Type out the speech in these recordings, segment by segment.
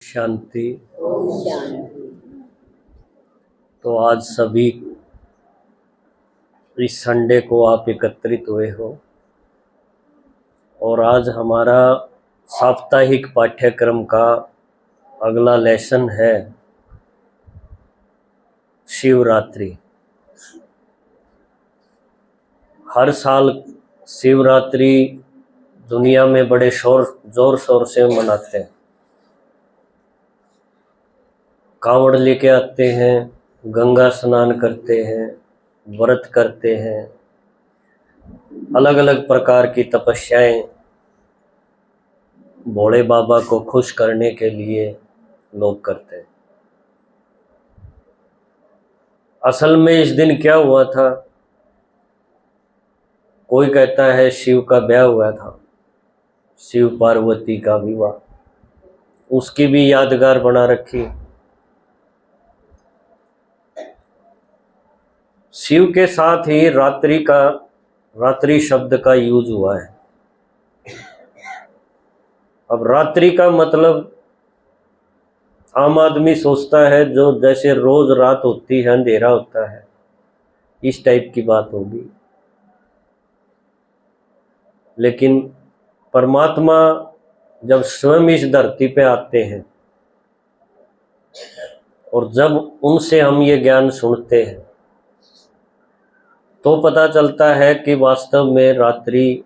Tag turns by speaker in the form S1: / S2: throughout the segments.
S1: शांति।
S2: शांति।
S1: तो आज सभी इस संडे को आप एकत्रित हुए हो और आज हमारा साप्ताहिक पाठ्यक्रम का अगला लेसन है शिवरात्रि। हर साल शिवरात्रि दुनिया में बड़े जोर शोर से मनाते हैं। कांवड़ लेके आते हैं, गंगा स्नान करते हैं, व्रत करते हैं, अलग अलग प्रकार की तपस्याएं भोले बाबा को खुश करने के लिए लोग करते हैं। असल में इस दिन क्या हुआ था? कोई कहता है शिव का ब्याह हुआ था, शिव पार्वती का विवाह, उसकी भी यादगार बना रखी। शिव के साथ ही रात्रि शब्द का यूज हुआ है। अब रात्रि का मतलब आम आदमी सोचता है जो जैसे रोज रात होती है, अंधेरा होता है, इस टाइप की बात होगी। लेकिन परमात्मा जब स्वयं इस धरती पे आते हैं और जब उनसे हम ये ज्ञान सुनते हैं तो पता चलता है कि वास्तव में रात्रि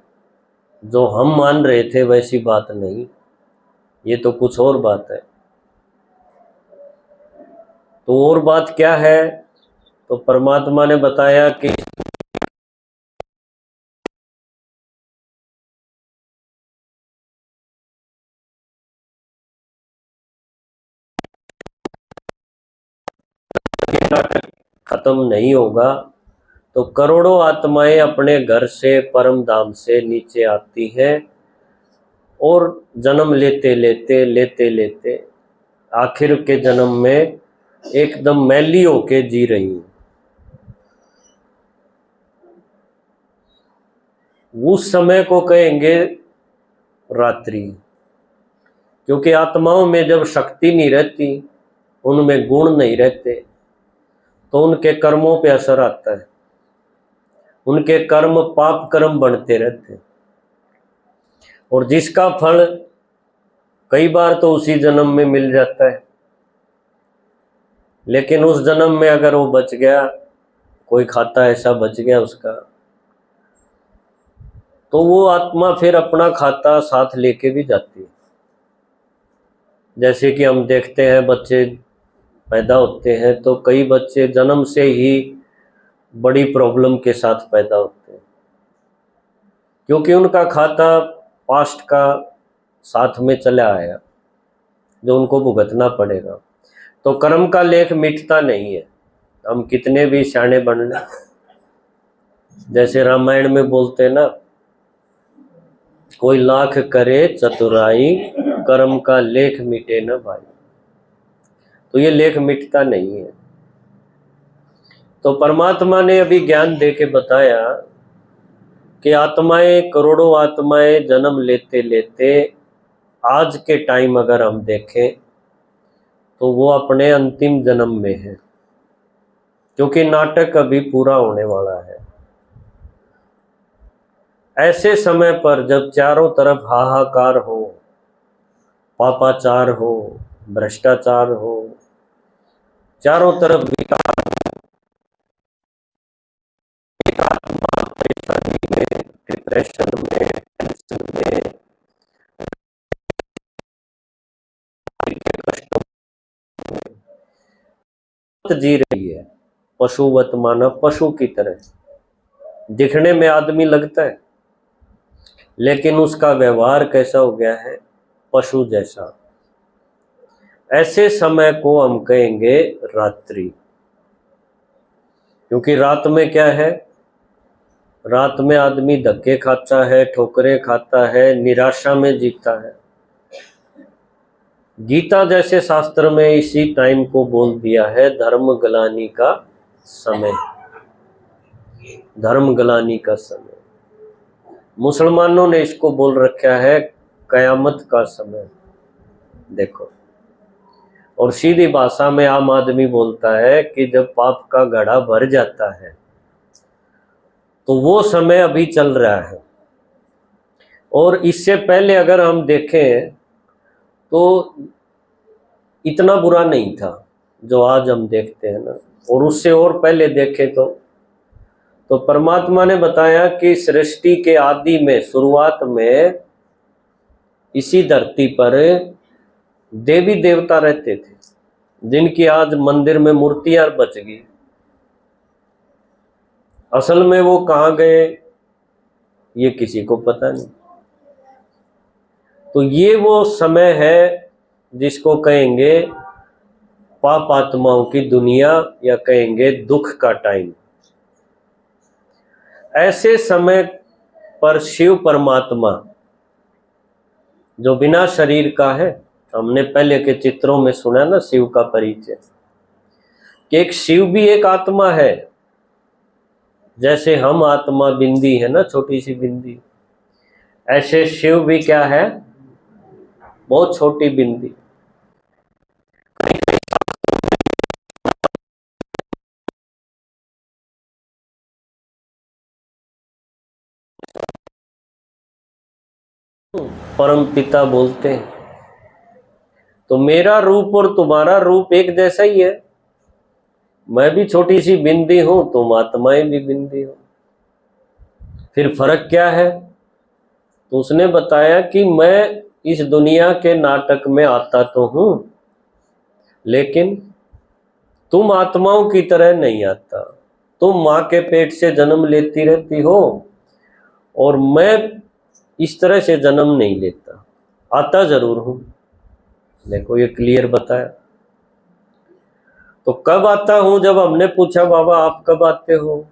S1: जो हम मान रहे थे वैसी बात नहीं, ये तो कुछ और बात है। तो और बात क्या है? तो परमात्मा ने बताया कि नाटक खत्म नहीं होगा तो करोड़ों आत्माएं अपने घर से परम धाम से नीचे आती हैं और जन्म लेते लेते आखिर के जन्म में एकदम मैली होके जी रही हैं। उस समय को कहेंगे रात्रि, क्योंकि आत्माओं में जब शक्ति नहीं रहती, उनमें गुण नहीं रहते, तो उनके कर्मों पे असर आता है। उनके कर्म पाप कर्म बनते रहते हैं और जिसका फल कई बार तो उसी जन्म में मिल जाता है। लेकिन उस जन्म में अगर वो बच गया, कोई खाता ऐसा बच गया उसका, तो वो आत्मा फिर अपना खाता साथ लेके भी जाती है। जैसे कि हम देखते हैं बच्चे पैदा होते हैं तो कई बच्चे जन्म से ही बड़ी प्रॉब्लम के साथ पैदा होते हैं, क्योंकि उनका खाता पास्ट का साथ में चला आया जो उनको भुगतना पड़ेगा। तो कर्म का लेख मिटता नहीं है, हम कितने भी सियाने बन लें। जैसे रामायण में बोलते हैं ना, कोई लाख करे चतुराई, कर्म का लेख मिटे न भाई। तो ये लेख मिटता नहीं है। तो परमात्मा ने अभी ज्ञान दे के बताया कि आत्माएं, करोड़ों आत्माएं जन्म लेते लेते आज के टाइम अगर हम देखें तो वो अपने अंतिम जन्म में है, क्योंकि नाटक अभी पूरा होने वाला है। ऐसे समय पर जब चारों तरफ हाहाकार हो, पापाचार हो, भ्रष्टाचार हो, चारों तरफ विकार, आत्मा परेशानी में, डिप्रेशन में, टेंशन में, कष्टों में जी रही है, पशुवत मानव, पशु की तरह दिखने में आदमी लगता है, लेकिन उसका व्यवहार कैसा हो गया है? पशु जैसा। ऐसे समय को हम कहेंगे रात्रि, क्योंकि रात में क्या है? रात में आदमी धक्के खाता है, ठोकरें खाता है, निराशा में जीता है। गीता जैसे शास्त्र में इसी टाइम को बोल दिया है धर्म गलानी का समय, धर्म गलानी का समय। मुसलमानों ने इसको बोल रखा है कयामत का समय। देखो, और सीधी भाषा में आम आदमी बोलता है कि जब पाप का घड़ा भर जाता है तो वो समय अभी चल रहा है। और इससे पहले अगर हम देखें तो इतना बुरा नहीं था जो आज हम देखते हैं ना, और उससे और पहले देखें तो परमात्मा ने बताया कि सृष्टि के आदि में, शुरुआत में इसी धरती पर देवी देवता रहते थे, जिनकी आज मंदिर में मूर्तियां बच गई। असल में वो कहाँ गए ये किसी को पता नहीं। तो ये वो समय है जिसको कहेंगे पाप आत्माओं की दुनिया, या कहेंगे दुख का टाइम। ऐसे समय पर शिव परमात्मा जो बिना शरीर का है, हमने पहले के चित्रों में सुना ना शिव का परिचय, कि एक शिव भी एक आत्मा है। जैसे हम आत्मा बिंदी है ना, छोटी सी बिंदी, ऐसे शिव भी क्या है, बहुत छोटी बिंदी। परम पिता बोलते हैं। तो मेरा रूप और तुम्हारा रूप एक जैसा ही है। मैं भी छोटी सी बिंदी हूं, तुम आत्माएं भी बिंदी हो। फिर फर्क क्या है? तो उसने बताया कि मैं इस दुनिया के नाटक में आता तो हूं, लेकिन तुम आत्माओं की तरह नहीं आता। तुम माँ के पेट से जन्म लेती रहती हो, और मैं इस तरह से जन्म नहीं लेता, आता जरूर हूं। देखो ये क्लियर बताया। तो कब आता हूं? जब हमने पूछा बाबा आप कब आते हो,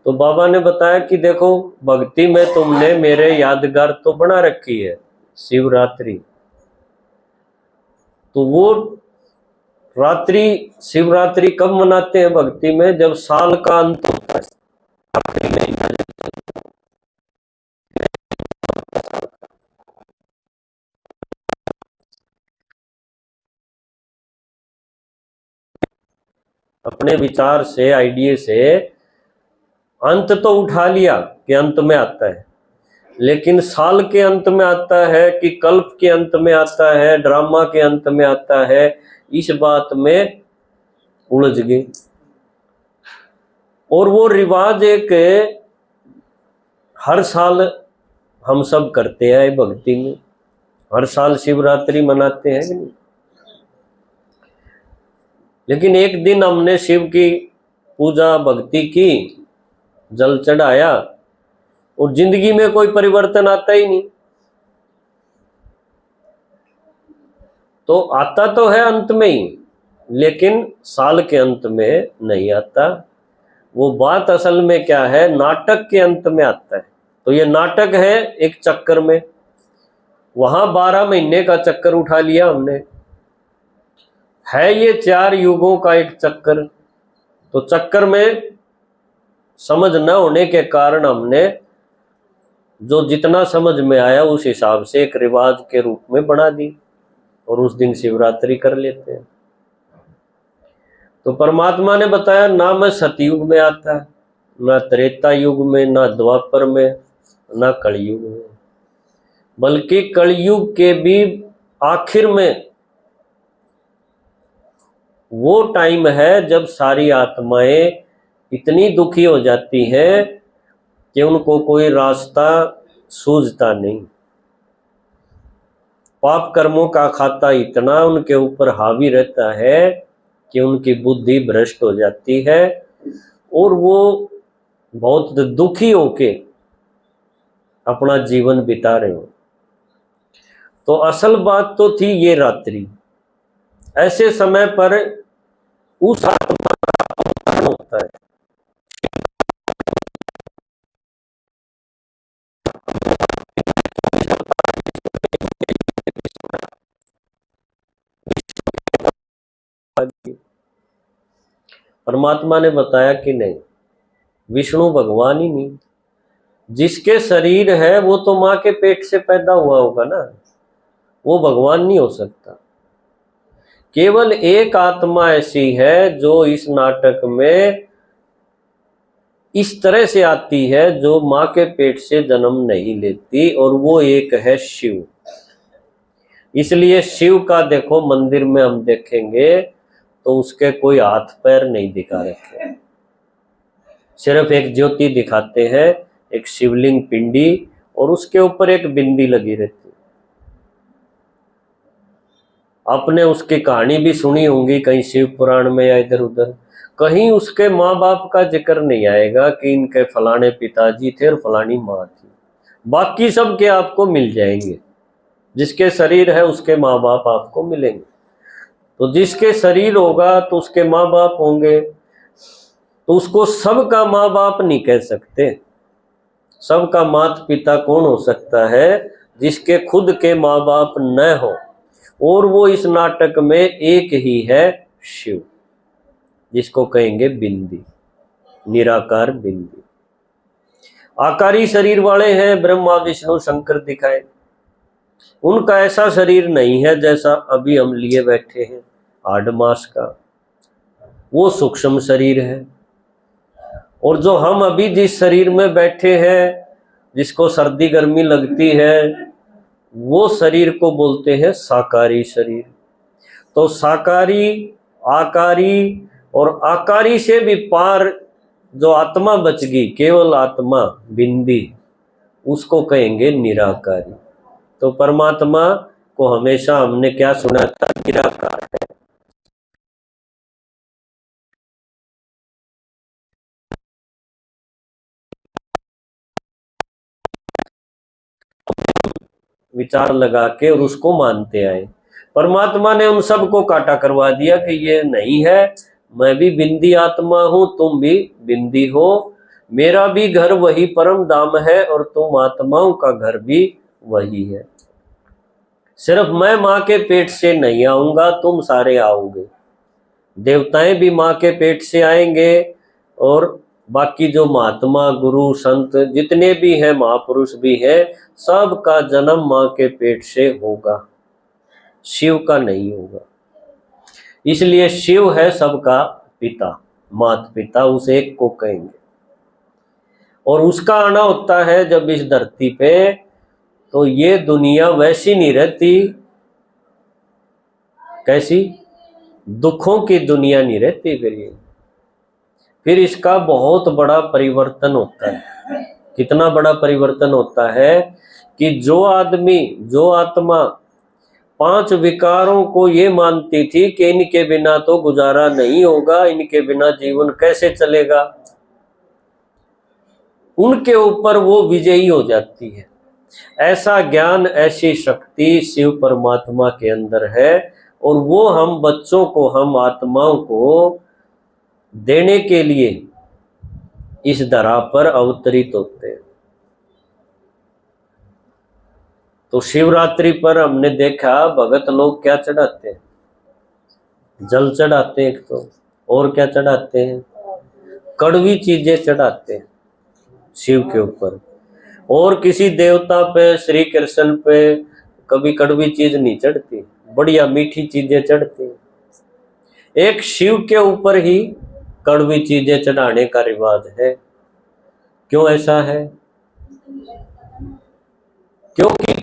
S1: तो बाबा ने बताया कि देखो भक्ति में तुमने मेरे यादगार तो बना रखी है, शिवरात्रि। तो वो रात्रि, शिवरात्रि कब मनाते हैं भक्ति में? जब साल का अंत होता है, आखिरी महीना। अपने विचार से, आइडिया से अंत तो उठा लिया कि अंत में आता है, लेकिन साल के अंत में आता है कि कल्प के अंत में आता है, ड्रामा के अंत में आता है, इस बात में उलझ गई। और वो रिवाज एक हर साल हम सब करते हैं भक्ति में, हर साल शिवरात्रि मनाते हैं कि नहीं। लेकिन एक दिन हमने शिव की पूजा भक्ति की, जल चढ़ाया, और जिंदगी में कोई परिवर्तन आता ही नहीं। तो आता तो है अंत में ही, लेकिन साल के अंत में नहीं आता। वो बात असल में क्या है, नाटक के अंत में आता है। तो ये नाटक है एक चक्कर में, वहां 12 महीने का चक्कर उठा लिया हमने, है ये 4 युगों का एक चक्कर। तो चक्कर में समझ न होने के कारण हमने जो जितना समझ में आया उस हिसाब से एक रिवाज के रूप में बना दी, और उस दिन शिवरात्रि कर लेते हैं। तो परमात्मा ने बताया ना मैं सतयुग में आता, ना त्रेता युग में, ना द्वापर में, ना कलयुग में, बल्कि कलयुग के भी आखिर में वो टाइम है जब सारी आत्माएं इतनी दुखी हो जाती हैं कि उनको कोई रास्ता सूझता नहीं। पाप कर्मों का खाता इतना उनके ऊपर हावी रहता है कि उनकी बुद्धि भ्रष्ट हो जाती है, और वो बहुत दुखी होके अपना जीवन बिता रहे हो। तो असल बात तो थी ये रात्रि। ऐसे समय पर उस आत्मा का अवतरण होता है। परमात्मा ने बताया कि नहीं, विष्णु भगवान ही नहीं। जिसके शरीर है वो तो माँ के पेट से पैदा हुआ होगा ना, वो भगवान नहीं हो सकता। केवल एक आत्मा ऐसी है जो इस नाटक में इस तरह से आती है, जो माँ के पेट से जन्म नहीं लेती, और वो एक है शिव। इसलिए शिव का देखो मंदिर में हम देखेंगे तो उसके कोई हाथ पैर नहीं दिखा रखे, सिर्फ एक ज्योति दिखाते हैं, एक शिवलिंग पिंडी, और उसके ऊपर एक बिंदी लगी रहती। आपने उसकी कहानी भी सुनी होंगी कहीं शिव पुराण में या इधर उधर, कहीं उसके माँ बाप का जिक्र नहीं आएगा कि इनके फलाने पिताजी थे और फलानी माँ थी। बाकी सब के आपको मिल जाएंगे, जिसके शरीर है उसके माँ बाप आपको मिलेंगे। तो जिसके शरीर होगा तो उसके माँ बाप होंगे, तो उसको सबका माँ बाप नहीं कह सकते। सबका माता पिता कौन हो सकता है? जिसके खुद के माँ बाप न हो, और वो इस नाटक में एक ही है, शिव, जिसको कहेंगे बिंदी, निराकार बिंदी। आकारी शरीर वाले हैं ब्रह्मा विष्णु शंकर दिखाए, उनका ऐसा शरीर नहीं है जैसा अभी हम लिए बैठे हैं 8 मास का, वो सूक्ष्म शरीर है। और जो हम अभी जिस शरीर में बैठे हैं, जिसको सर्दी गर्मी लगती है, वो शरीर को बोलते हैं साकारी शरीर। तो साकारी, आकारी और आकारी से भी पार जो आत्मा बच गई, केवल आत्मा बिंदी, उसको कहेंगे निराकारी। तो परमात्मा को हमेशा हमने क्या सुना था? निराकार है। विचार लगा के और उसको मानते आए। परमात्मा ने उन सबको काटा करवा दिया कि ये नहीं है, मैं भी बिंदी आत्मा हूं, तुम भी बिंदी हो, मेरा भी घर वही परम धाम है और तुम आत्माओं का घर भी वही है। सिर्फ मैं माँ के पेट से नहीं आऊंगा, तुम सारे आओगे। देवताएं भी माँ के पेट से आएंगे, और बाकी जो महात्मा गुरु संत जितने भी हैं, महापुरुष भी हैं, सबका जन्म माँ के पेट से होगा, शिव का नहीं होगा। इसलिए शिव है सबका पिता, माता पिता, उस एक को कहेंगे। और उसका आना होता है जब इस धरती पे, तो ये दुनिया वैसी नहीं रहती। कैसी? दुखों की दुनिया नहीं रहती। फिर इसका बहुत बड़ा परिवर्तन होता है। कितना बड़ा परिवर्तन होता है कि जो आदमी, जो आत्मा 5 विकारों को ये मानती थी कि इनके बिना तो गुजारा नहीं होगा, इनके बिना जीवन कैसे चलेगा, उनके ऊपर वो विजयी हो जाती है। ऐसा ज्ञान, ऐसी शक्ति शिव परमात्मा के अंदर है, और वो हम बच्चों को, हम आत्माओं को देने के लिए इस धरा पर अवतरित होते हैं। तो शिवरात्रि पर हमने देखा भगत लोग क्या चढ़ाते हैं? जल चढ़ाते हैं एक तो, और क्या चढ़ाते हैं? कड़वी चीजें चढ़ाते हैं शिव के ऊपर। और किसी देवता पे, श्री कृष्ण पे कभी कड़वी चीज नहीं चढ़ती, बढ़िया मीठी चीजें चढ़ती। एक शिव के ऊपर ही कड़वी चीजें चढ़ाने का रिवाज है। क्यों ऐसा है? क्योंकि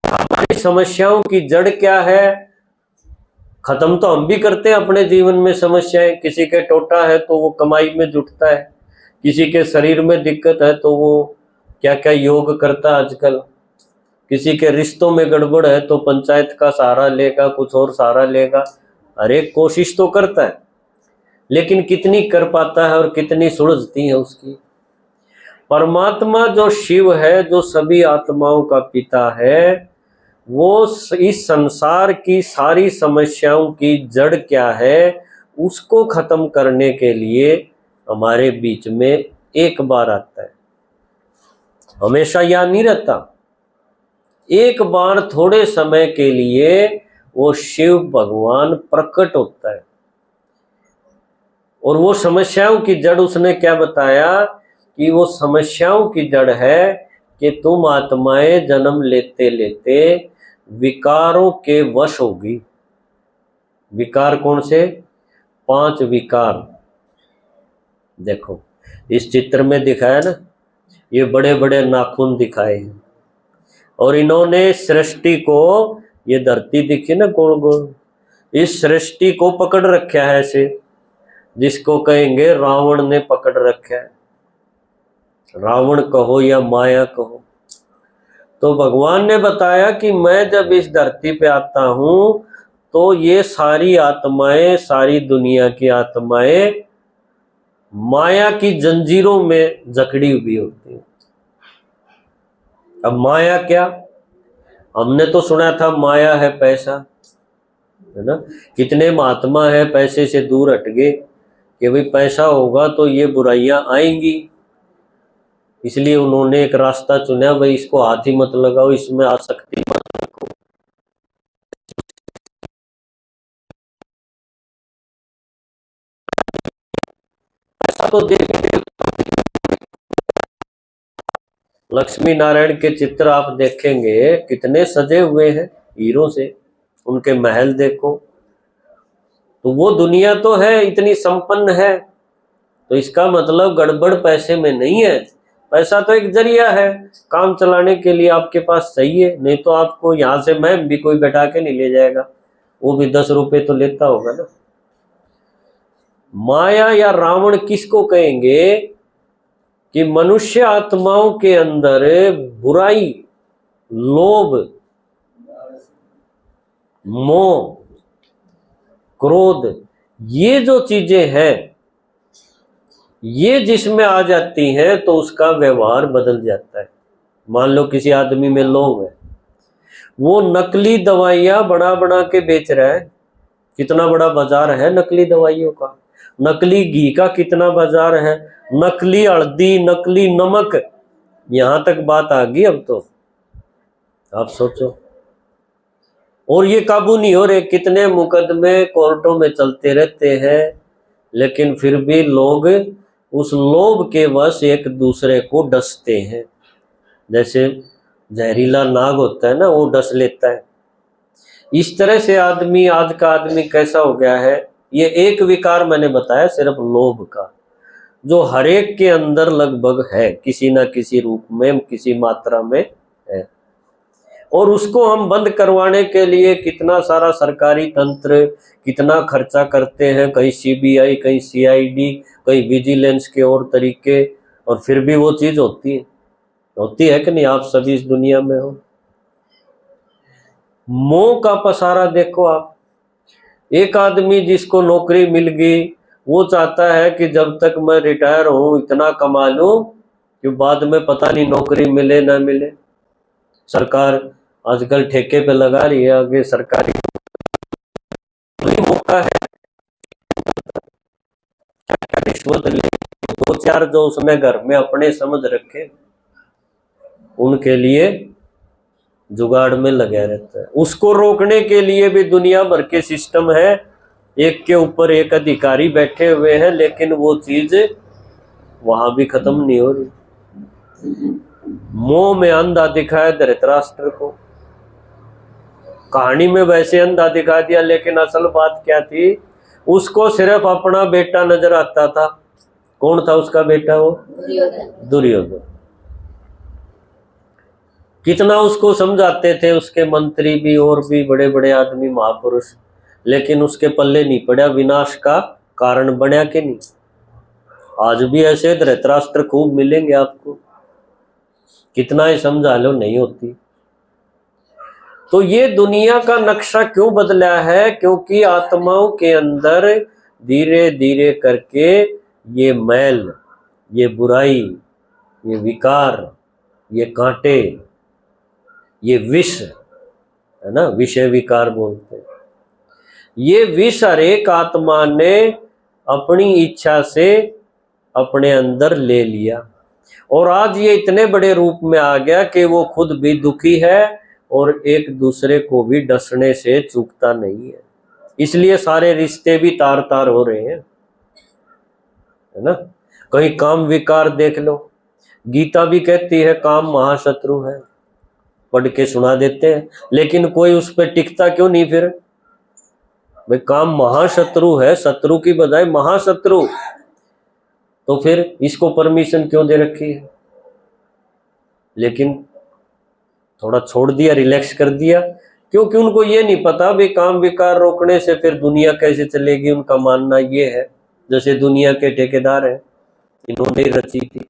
S1: हमारी समस्याओं की जड़ क्या है? खत्म तो हम भी करते हैं अपने जीवन में समस्याएं। किसी के टोटा है तो वो कमाई में जुटता है, किसी के शरीर में दिक्कत है तो वो क्या क्या योग करता है आजकल, किसी के रिश्तों में गड़बड़ है तो पंचायत का सहारा लेगा, कुछ और सहारा लेगा। अरे कोशिश तो करता है, लेकिन कितनी कर पाता है और कितनी सुलझती है उसकी। परमात्मा जो शिव है, जो सभी आत्माओं का पिता है, वो इस संसार की सारी समस्याओं की जड़ क्या है, उसको खत्म करने के लिए हमारे बीच में एक बार आता है। हमेशा याद नहीं रहता, एक बार थोड़े समय के लिए वो शिव भगवान प्रकट होता है। और वो समस्याओं की जड़ उसने क्या बताया कि वो समस्याओं की जड़ है कि तुम आत्माएं जन्म लेते लेते विकारों के वश होगी। विकार कौन से? 5 विकार। देखो इस चित्र में दिखाया ना, ये बड़े बड़े नाखून दिखाए हैं और इन्होंने सृष्टि को, ये धरती दिखी ना गोल गोल, इस सृष्टि को पकड़ रखा है ऐसे, जिसको कहेंगे रावण ने पकड़ रखा है। रावण कहो या माया कहो। तो भगवान ने बताया कि मैं जब इस धरती पे आता हूं तो ये सारी आत्माएं, सारी दुनिया की आत्माएं माया की जंजीरों में जकड़ी हुई होती हैं। अब माया क्या? हमने तो सुना था माया है पैसा, है ना। कितने महात्मा है पैसे से दूर हट गए कि भाई पैसा होगा तो ये बुराइयां आएंगी, इसलिए उन्होंने एक रास्ता चुना, भाई इसको हाथ ही मत लगाओ, इसमें आसक्ति मत रखो। ऐसा तो देखिए लक्ष्मी नारायण के चित्र आप देखेंगे कितने सजे हुए हैं हीरों से, उनके महल देखो। तो वो दुनिया तो है इतनी संपन्न है, तो इसका मतलब गड़बड़ पैसे में नहीं है। पैसा तो एक जरिया है काम चलाने के लिए, आपके पास चाहिए, नहीं तो आपको यहाँ से मैं भी कोई बैठा के नहीं ले जाएगा, वो भी 10 रुपए तो लेता होगा ना। माया या रावण किसको कहेंगे कि मनुष्य आत्माओं के अंदर बुराई, लोभ, मोह, क्रोध, ये जो चीजें हैं, ये जिसमें आ जाती हैं तो उसका व्यवहार बदल जाता है। मान लो किसी आदमी में लोभ है, वो नकली दवाइयां बना बना के बेच रहा है, कितना बड़ा बाजार है नकली दवाइयों का। नकली घी का कितना बाजार है, नकली हल्दी, नकली नमक, यहां तक बात आ गई अब तो आप सोचो। और ये काबू नहीं हो रहे, कितने मुकदमे कोर्टों में चलते रहते हैं, लेकिन फिर भी लोग उस लोभ के वश एक दूसरे को डसते हैं। जैसे जहरीला नाग होता है ना, वो डस लेता है। इस तरह से आदमी, आज का आदमी कैसा हो गया है, ये एक विकार मैंने बताया सिर्फ लोभ का, जो हर एक के अंदर लगभग है, किसी ना किसी रूप में, किसी मात्रा में है। और उसको हम बंद करवाने के लिए कितना सारा सरकारी तंत्र, कितना खर्चा करते हैं, कहीं सीबीआई, कहीं सीआईडी, कहीं विजिलेंस के और तरीके, और फिर भी वो चीज होती है कि नहीं? आप सभी इस दुनिया में हो। मोह का पसारा देखो आप। एक आदमी जिसको नौकरी मिल गई, वो चाहता है कि जब तक मैं रिटायर हूं इतना कमा लूं कि बाद में पता नहीं नौकरी मिले ना मिले। सरकार आजकल ठेके पे लगा रही है, आगे सरकारी मौका है, रिश्वत ले, 2-4 जो उसने घर में अपने समझ रखे, उनके लिए जुगाड़ में लगा रहता है। उसको रोकने के लिए भी दुनिया भर के सिस्टम है, एक के ऊपर एक अधिकारी बैठे हुए हैं, लेकिन वो चीज वहां भी खत्म नहीं हो रही। मोह में अंधा दिखाया धृतराष्ट्र को, कहानी में वैसे अंधा दिखा दिया, लेकिन असल बात क्या थी, उसको सिर्फ अपना बेटा नजर आता था। कौन था उसका बेटा? वो दुर्योधन। कितना उसको समझाते थे उसके मंत्री भी और भी बड़े बड़े आदमी, महापुरुष, लेकिन उसके पल्ले नहीं पड़ा, विनाश का कारण बना के नहीं। आज भी ऐसे धृतराष्ट्र खूब मिलेंगे आपको, कितना ही समझा लो नहीं होती। तो ये दुनिया का नक्शा क्यों बदला है? क्योंकि आत्माओं के अंदर धीरे धीरे करके ये मैल, ये बुराई, ये विकार, ये कांटे, ये विष, है ना, विषय विकार बोलते हैं, ये विष हर एक आत्मा ने अपनी इच्छा से अपने अंदर ले लिया, और आज ये इतने बड़े रूप में आ गया कि वो खुद भी दुखी है और एक दूसरे को भी डसने से चूकता नहीं है। इसलिए सारे रिश्ते भी तार तार हो रहे हैं। है ना। कहीं काम विकार देख लो, गीता भी कहती है काम महाशत्रु है, पढ़ के सुना देते हैं, लेकिन कोई उस पर टिकता क्यों नहीं फिर। भाई काम महाशत्रु है, शत्रु की बजाय महाशत्रु, तो फिर इसको परमिशन क्यों दे रखी है। लेकिन थोड़ा छोड़ दिया, रिलैक्स कर दिया, क्योंकि उनको ये नहीं पता भाई काम विकार रोकने से फिर दुनिया कैसे चलेगी। उनका मानना ये है जैसे दुनिया के ठेकेदार हैं, इन्होंने रची थी।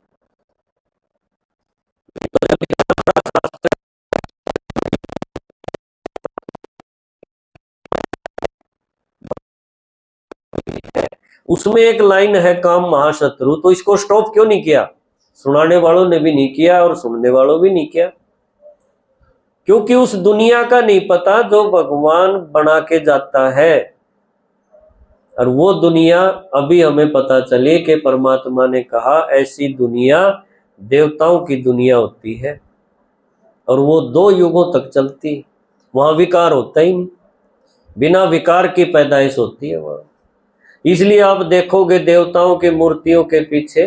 S1: उसमें एक लाइन है काम महाशत्रु, तो इसको स्टॉप क्यों नहीं किया। सुनाने वालों ने भी नहीं किया और सुनने वालों भी नहीं किया, क्योंकि उस दुनिया का नहीं पता जो भगवान बना के जाता है। और वो दुनिया अभी हमें पता चले कि परमात्मा ने कहा ऐसी दुनिया देवताओं की दुनिया होती है, और वो 2 युगों तक चलती, वहां विकार होता ही नहीं, बिना विकार की पैदाइश होती है वहां। इसलिए आप देखोगे देवताओं की मूर्तियों के पीछे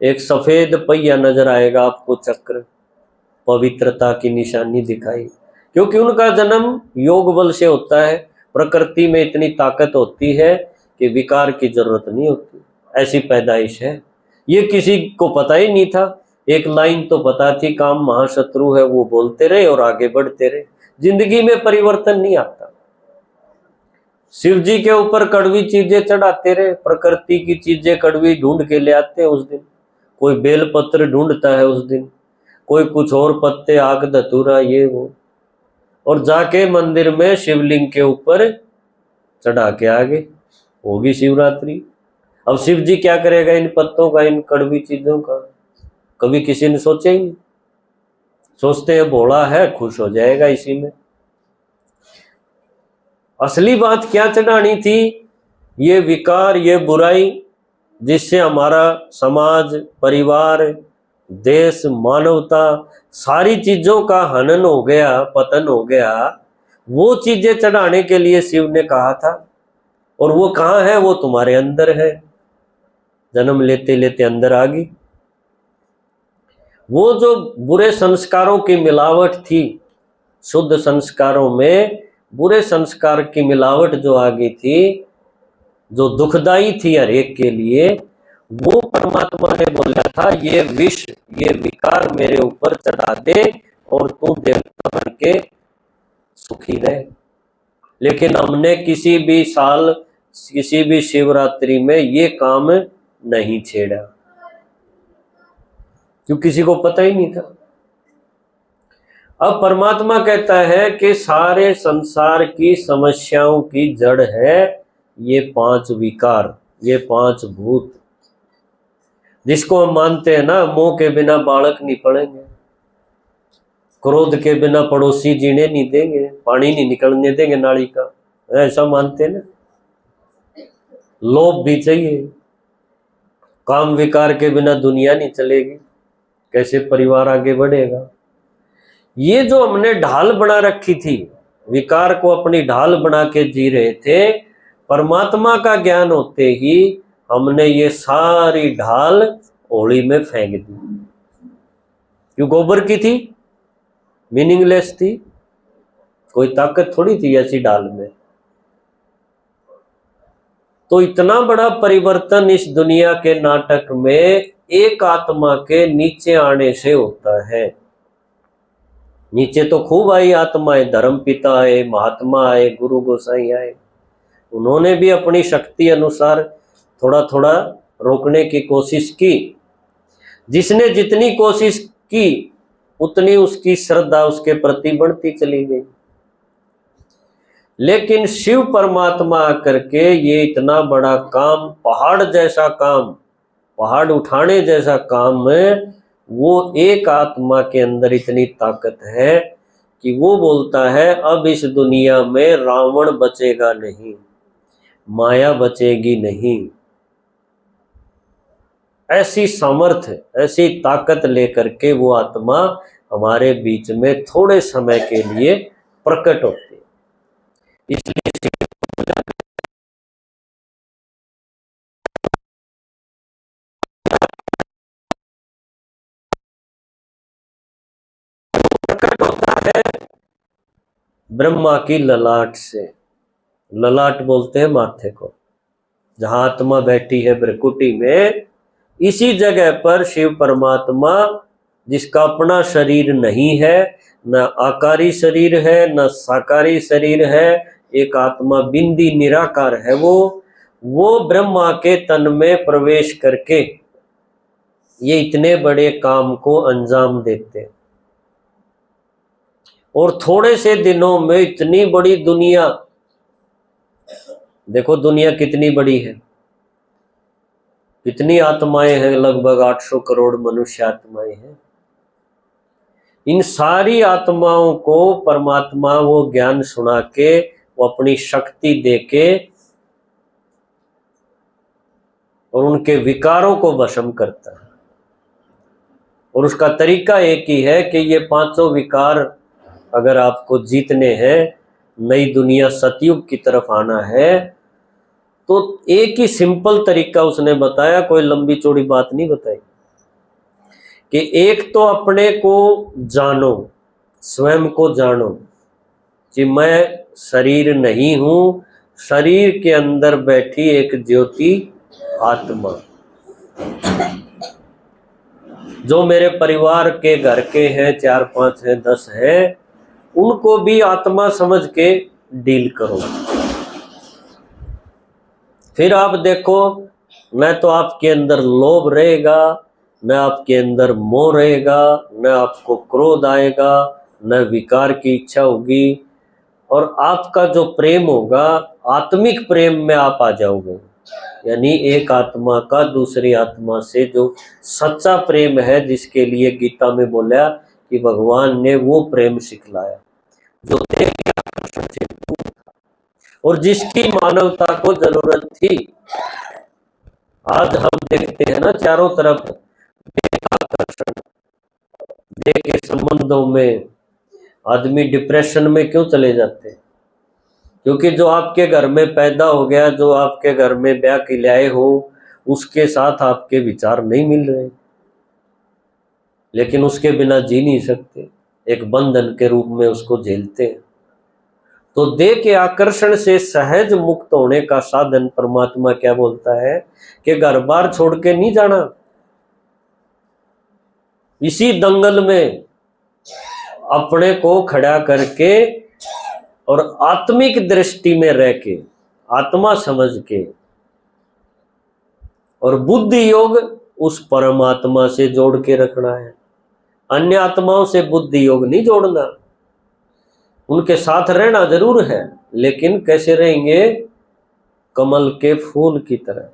S1: एक सफेद पहिया नजर आएगा आपको, चक्र, पवित्रता की निशानी दिखाई, क्योंकि उनका जन्म योग बल से होता है। प्रकृति में इतनी ताकत होती है कि विकार की जरूरत नहीं होती, ऐसी पैदाइश है। ये किसी को पता ही नहीं था। एक लाइन तो पता थी काम महाशत्रु है, वो बोलते रहे और आगे बढ़ते रहे, जिंदगी में परिवर्तन नहीं आता। शिव जी के ऊपर कड़वी चीजें चढ़ाते रहे, प्रकृति की चीजें कड़वी ढूंढ के ले आते हैं उस दिन, कोई बेलपत्र ढूंढता है उस दिन, कोई कुछ और पत्ते, आग धतूरा ये वो, और जाके मंदिर में शिवलिंग के ऊपर चढ़ा के आगे होगी शिवरात्रि। अब शिव जी क्या करेगा इन पत्तों का, इन कड़वी चीजों का, कभी किसी ने सोचा ही नहीं। सोचते हैं भोला है, खुश हो जाएगा इसी में। असली बात क्या चढ़ानी थी, ये विकार, ये बुराई, जिससे हमारा समाज, परिवार, देश, मानवता, सारी चीजों का हनन हो गया, पतन हो गया। वो चीजें चढ़ाने के लिए शिव ने कहा था, और वो कहाँ है, वो तुम्हारे अंदर है, जन्म लेते लेते अंदर आ गई। वो जो बुरे संस्कारों की मिलावट थी, शुद्ध संस्कारों में बुरे संस्कार की मिलावट जो आ गई थी, जो दुखदाई थी हर एक के लिए, वो परमात्मा ने बोला था ये विष, ये विकार मेरे ऊपर चढ़ा दे और तू देवता बन के सुखी रहे। लेकिन हमने किसी भी साल, किसी भी शिवरात्रि में ये काम नहीं छेड़ा, क्योंकि किसी को पता ही नहीं था। अब परमात्मा कहता है कि सारे संसार की समस्याओं की जड़ है ये 5 विकार, ये 5 भूत, जिसको हम मानते हैं ना, मोह के बिना बालक नहीं पड़ेंगे, क्रोध के बिना पड़ोसी जीने नहीं देंगे, पानी नहीं निकलने देंगे नाली का, ऐसा मानते हैं ना। लोभ भी चाहिए, काम विकार के बिना दुनिया नहीं चलेगी, कैसे परिवार आगे बढ़ेगा। ये जो हमने ढाल बना रखी थी, विकार को अपनी ढाल बना के जी रहे थे, परमात्मा का ज्ञान होते ही हमने ये सारी ढाल ओली में फेंक दी। क्यों, गोबर की थी, मीनिंगलेस थी, कोई ताकत थोड़ी थी ऐसी ढाल में। तो इतना बड़ा परिवर्तन इस दुनिया के नाटक में एक आत्मा के नीचे आने से होता है। नीचे तो खूब आई आत्माएं, धर्म पिता आए, महात्मा आए, गुरु गोसाई आए, उन्होंने भी अपनी शक्ति अनुसार थोड़ा थोड़ा रोकने की कोशिश की। जिसने जितनी कोशिश की उतनी उसकी श्रद्धा उसके प्रति बढ़ती चली गई। लेकिन शिव परमात्मा आकर के ये इतना बड़ा काम, पहाड़ जैसा काम, पहाड़ उठाने जैसा काम में, वो एक आत्मा के अंदर इतनी ताकत है कि वो बोलता है अब इस दुनिया में रावण बचेगा नहीं, माया बचेगी नहीं। ऐसी सामर्थ्य, ऐसी ताकत लेकर के वो आत्मा हमारे बीच में थोड़े समय के लिए प्रकट होती है। इसलिए ब्रह्मा की ललाट से, ललाट बोलते हैं माथे को, जहां आत्मा बैठी है भ्रकुटी में, इसी जगह पर शिव परमात्मा, जिसका अपना शरीर नहीं है, न आकारी शरीर है न साकारी शरीर है, एक आत्मा बिंदी निराकार है, वो ब्रह्मा के तन में प्रवेश करके ये इतने बड़े काम को अंजाम देते हैं। और थोड़े से दिनों में इतनी बड़ी दुनिया, देखो दुनिया कितनी बड़ी है, कितनी आत्माएं हैं, लगभग 800 करोड़ मनुष्य आत्माएं हैं। इन सारी आत्माओं को परमात्मा वो ज्ञान सुना के, वो अपनी शक्ति दे के और उनके विकारों को वशम करता है। और उसका तरीका एक ही है कि ये पांचों विकार अगर आपको जीतने हैं, नई दुनिया सतयुग की तरफ आना है, तो एक ही सिंपल तरीका उसने बताया, कोई लंबी चौड़ी बात नहीं बताई, कि एक तो अपने को जानो, स्वयं को जानो कि मैं शरीर नहीं हूं, शरीर के अंदर बैठी एक ज्योति आत्मा, जो मेरे परिवार के घर के हैं, 4 5 हैं 10 हैं, उनको भी आत्मा समझ के डील करो। फिर आप देखो, न तो आपके अंदर लोभ रहेगा, न आपके अंदर मोह रहेगा, न आपको क्रोध आएगा, न विकार की इच्छा होगी, और आपका जो प्रेम होगा आत्मिक प्रेम में आप आ जाओगे। यानी एक आत्मा का दूसरी आत्मा से जो सच्चा प्रेम है, जिसके लिए गीता में बोला कि भगवान ने वो प्रेम सिखलाया जो देख के आकर्षण से दूर था, और जिसकी मानवता को जरूरत थी। आज हम देखते हैं ना चारों तरफ देह का आकर्षण, देह के संबंधों में आदमी डिप्रेशन में क्यों चले जाते हैं? क्योंकि जो आपके घर में पैदा हो गया, जो आपके घर में ब्याह के लाए हो, उसके साथ आपके विचार नहीं मिल रहे, लेकिन उसके बिना जी नहीं सकते, एक बंधन के रूप में उसको झेलते हैं। तो देह के आकर्षण से सहज मुक्त होने का साधन परमात्मा क्या बोलता है कि घर बार छोड़ के नहीं जाना, इसी दंगल में अपने को खड़ा करके और आत्मिक दृष्टि में रह के, आत्मा समझ के, और बुद्धि योग उस परमात्मा से जोड़ के रखना है। अन्य आत्माओं से बुद्धि योग नहीं जोड़ना, उनके साथ रहना जरूर है, लेकिन कैसे रहेंगे? कमल के फूल की तरह।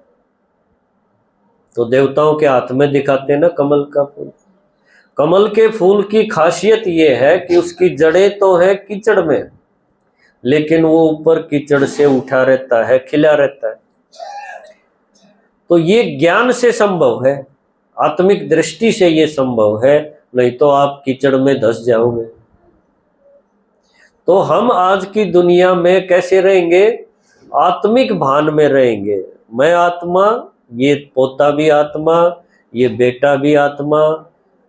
S1: तो देवताओं के हाथ में दिखाते हैं ना कमल का फूल। कमल के फूल की खासियत यह है कि उसकी जड़ें तो है कीचड़ में, लेकिन वो ऊपर कीचड़ से उठा रहता है, खिला रहता है। तो ये ज्ञान से संभव है, आत्मिक दृष्टि से ये संभव है, नहीं तो आप कीचड़ में धंस जाओगे। तो हम आज की दुनिया में कैसे रहेंगे? आत्मिक भान में रहेंगे। मैं आत्मा, ये पोता भी आत्मा, ये बेटा भी आत्मा।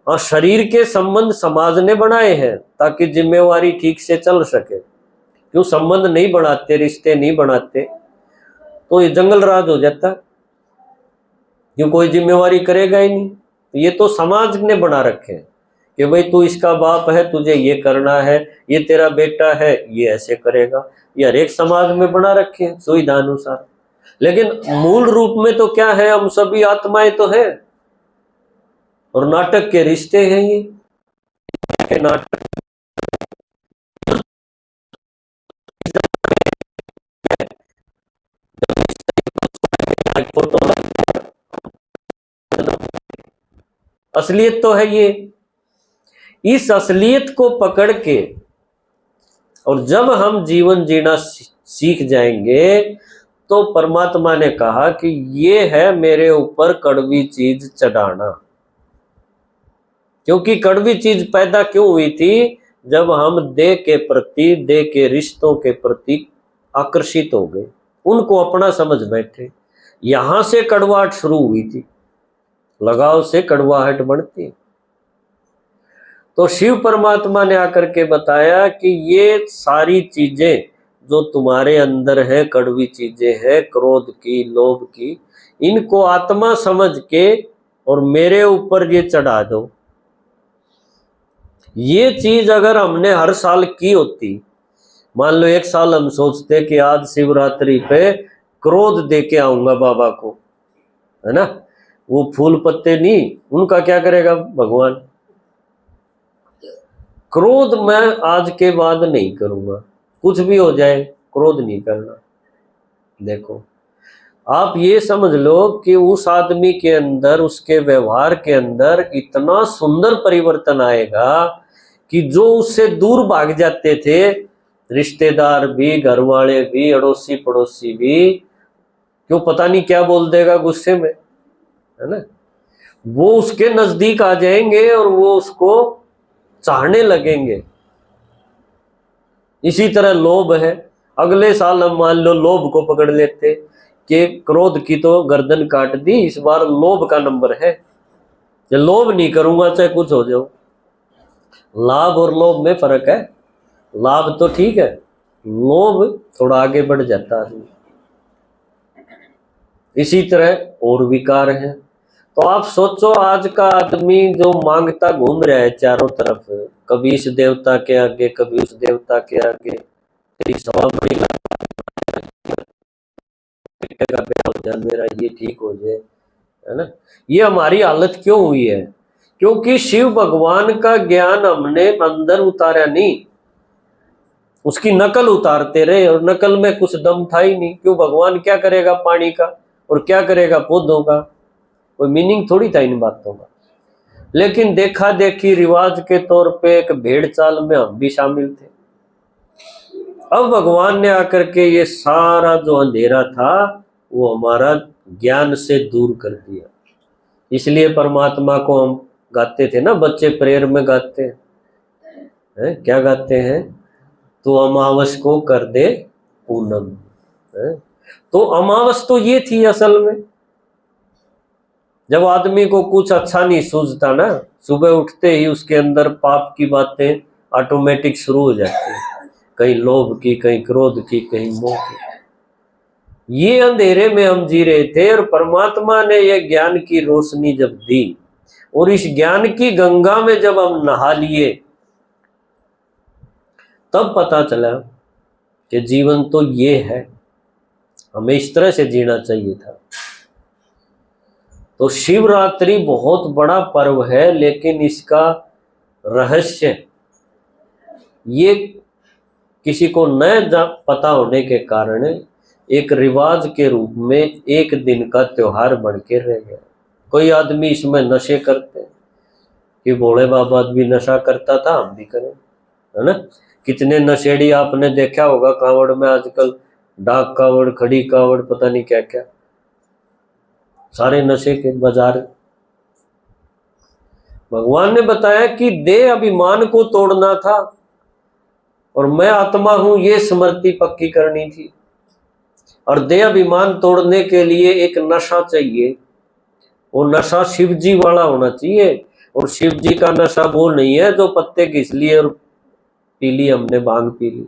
S1: हाँ, शरीर के संबंध समाज ने बनाए हैं ताकि जिम्मेवारी ठीक से चल सके। क्यों संबंध नहीं बनाते, रिश्ते नहीं बनाते, तो ये जंगल राज हो जाता। क्यों कोई जिम्मेवारी करेगा ही नहीं। तो ये तो समाज ने बना रखे हैं कि भाई तू इसका बाप है, तुझे ये करना है, ये तेरा बेटा है, ये ऐसे करेगा। ये हर एक समाज में बना रखे हैं सुविधा अनुसार, लेकिन मूल रूप में तो क्या है? हम सभी आत्माएं तो है, और नाटक के रिश्ते हैं ये नाटक। फोटो असलियत तो है ये। इस असलियत को पकड़ के और जब हम जीवन जीना सीख जाएंगे, तो परमात्मा ने कहा कि ये है मेरे ऊपर कड़वी चीज चढ़ाना। क्योंकि कड़वी चीज पैदा क्यों हुई थी? जब हम देह के प्रति, देह के रिश्तों के प्रति आकर्षित हो गए, उनको अपना समझ बैठे, यहां से कड़वाहट शुरू हुई थी। लगाव से कड़वाहट बढ़ती। तो शिव परमात्मा ने आकर के बताया कि ये सारी चीजें जो तुम्हारे अंदर है, कड़वी चीजें हैं, क्रोध की, लोभ की, इनको आत्मा समझ के और मेरे ऊपर ये चढ़ा दो। ये चीज अगर हमने हर साल की होती, मान लो एक साल हम सोचते कि आज शिवरात्रि पे क्रोध दे के आऊंगा बाबा को, है ना, वो फूल पत्ते नहीं, उनका क्या करेगा भगवान? क्रोध मैं आज के बाद नहीं करूंगा, कुछ भी हो जाए क्रोध नहीं करना। देखो, आप ये समझ लो कि उस आदमी के अंदर, उसके व्यवहार के अंदर इतना सुंदर परिवर्तन आएगा कि जो उससे दूर भाग जाते थे, रिश्तेदार भी, घर वाले भी, अड़ोसी पड़ोसी भी, क्यों पता नहीं क्या बोल देगा गुस्से में, है ना, वो उसके नजदीक आ जाएंगे और वो उसको चाहने लगेंगे। इसी तरह लोभ है, अगले साल हम मान लो लोभ को पकड़ लेते कि क्रोध की तो गर्दन काट दी, इस बार लोभ का नंबर है, जो लोभ नहीं करूंगा चाहे कुछ हो जाओ। लाभ और लोभ में फर्क है, लाभ तो ठीक है, लोभ थोड़ा आगे बढ़ जाता है। इसी तरह और विकार हैं। तो आप सोचो, आज का आदमी जो मांगता घूम रहा है चारों तरफ, कभी इस देवता के आगे, कभी उस देवता के आगे, मेरा ये ठीक हो जाए, है ना, ये हमारी हालत क्यों हुई है? क्योंकि शिव भगवान का ज्ञान हमने अंदर उतारा नहीं, उसकी नकल उतारते रहे, और नकल में कुछ दम था ही नहीं। क्यों, भगवान क्या करेगा पानी का और क्या करेगा पौधों का, कोई मीनिंग थोड़ी था इन बातों का। लेकिन देखा देखी रिवाज के तौर पे एक भेड़ चाल में हम भी शामिल थे। अब भगवान ने आकर के ये सारा जो अंधेरा था वो हमारा ज्ञान से दूर कर दिया। इसलिए परमात्मा को हम गाते थे ना, बच्चे प्रेयर में गाते हैं, क्या गाते हैं? तो अमावस को कर दे पूनम, है? तो अमावस तो ये थी असल में, जब आदमी को कुछ अच्छा नहीं सूझता ना, सुबह उठते ही उसके अंदर पाप की बातें ऑटोमेटिक शुरू हो जाती है, कहीं लोभ की, कहीं क्रोध की, कहीं मोह की। ये अंधेरे में हम जी रहे थे, और परमात्मा ने ये ज्ञान की रोशनी जब दी, और इस ज्ञान की गंगा में जब हम नहा लिए, तब पता चला कि जीवन तो ये है, हमें इस तरह से जीना चाहिए था। तो शिवरात्रि बहुत बड़ा पर्व है, लेकिन इसका रहस्य ये किसी को न पता होने के कारण एक रिवाज के रूप में एक दिन का त्योहार बन के रह गया। कोई आदमी इसमें नशे करते हैं कि भोले बाबा भी नशा करता था, हम भी करें, है ना। कितने नशेड़ी आपने देखा होगा कांवड़ में आजकल, डाक कांवड़, खड़ी कांवड़, पता नहीं क्या क्या, सारे नशे के बाजार। भगवान ने बताया कि देह अभिमान को तोड़ना था, और मैं आत्मा हूं ये स्मृति पक्की करनी थी। और देह अभिमान तोड़ने के लिए एक नशा चाहिए, वो नशा शिव जी वाला होना चाहिए। और शिव जी का नशा वो नहीं है जो पत्ते घिस लिए और पी ली, हमने भांग पी ली।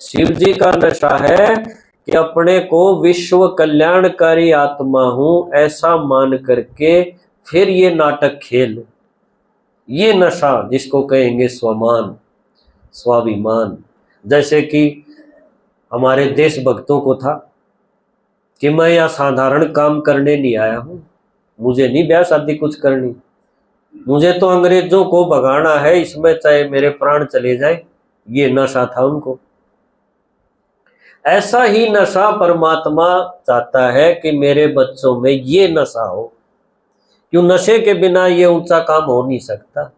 S1: शिव जी का नशा है कि अपने को विश्व कल्याणकारी आत्मा हूं ऐसा मान करके फिर ये नाटक खेल, ये नशा जिसको कहेंगे स्वमान, स्वाभिमान। जैसे कि हमारे देशभक्तों को था कि मैं यह साधारण काम करने नहीं आया हूं, मुझे नहीं ब्याह शादी कुछ करनी, मुझे तो अंग्रेजों को भगाना है, इसमें चाहे मेरे प्राण चले जाए, ये नशा था उनको। ऐसा ही नशा परमात्मा चाहता है कि मेरे बच्चों में ये नशा हो। क्यों, नशे के बिना ये ऊंचा काम हो नहीं सकता।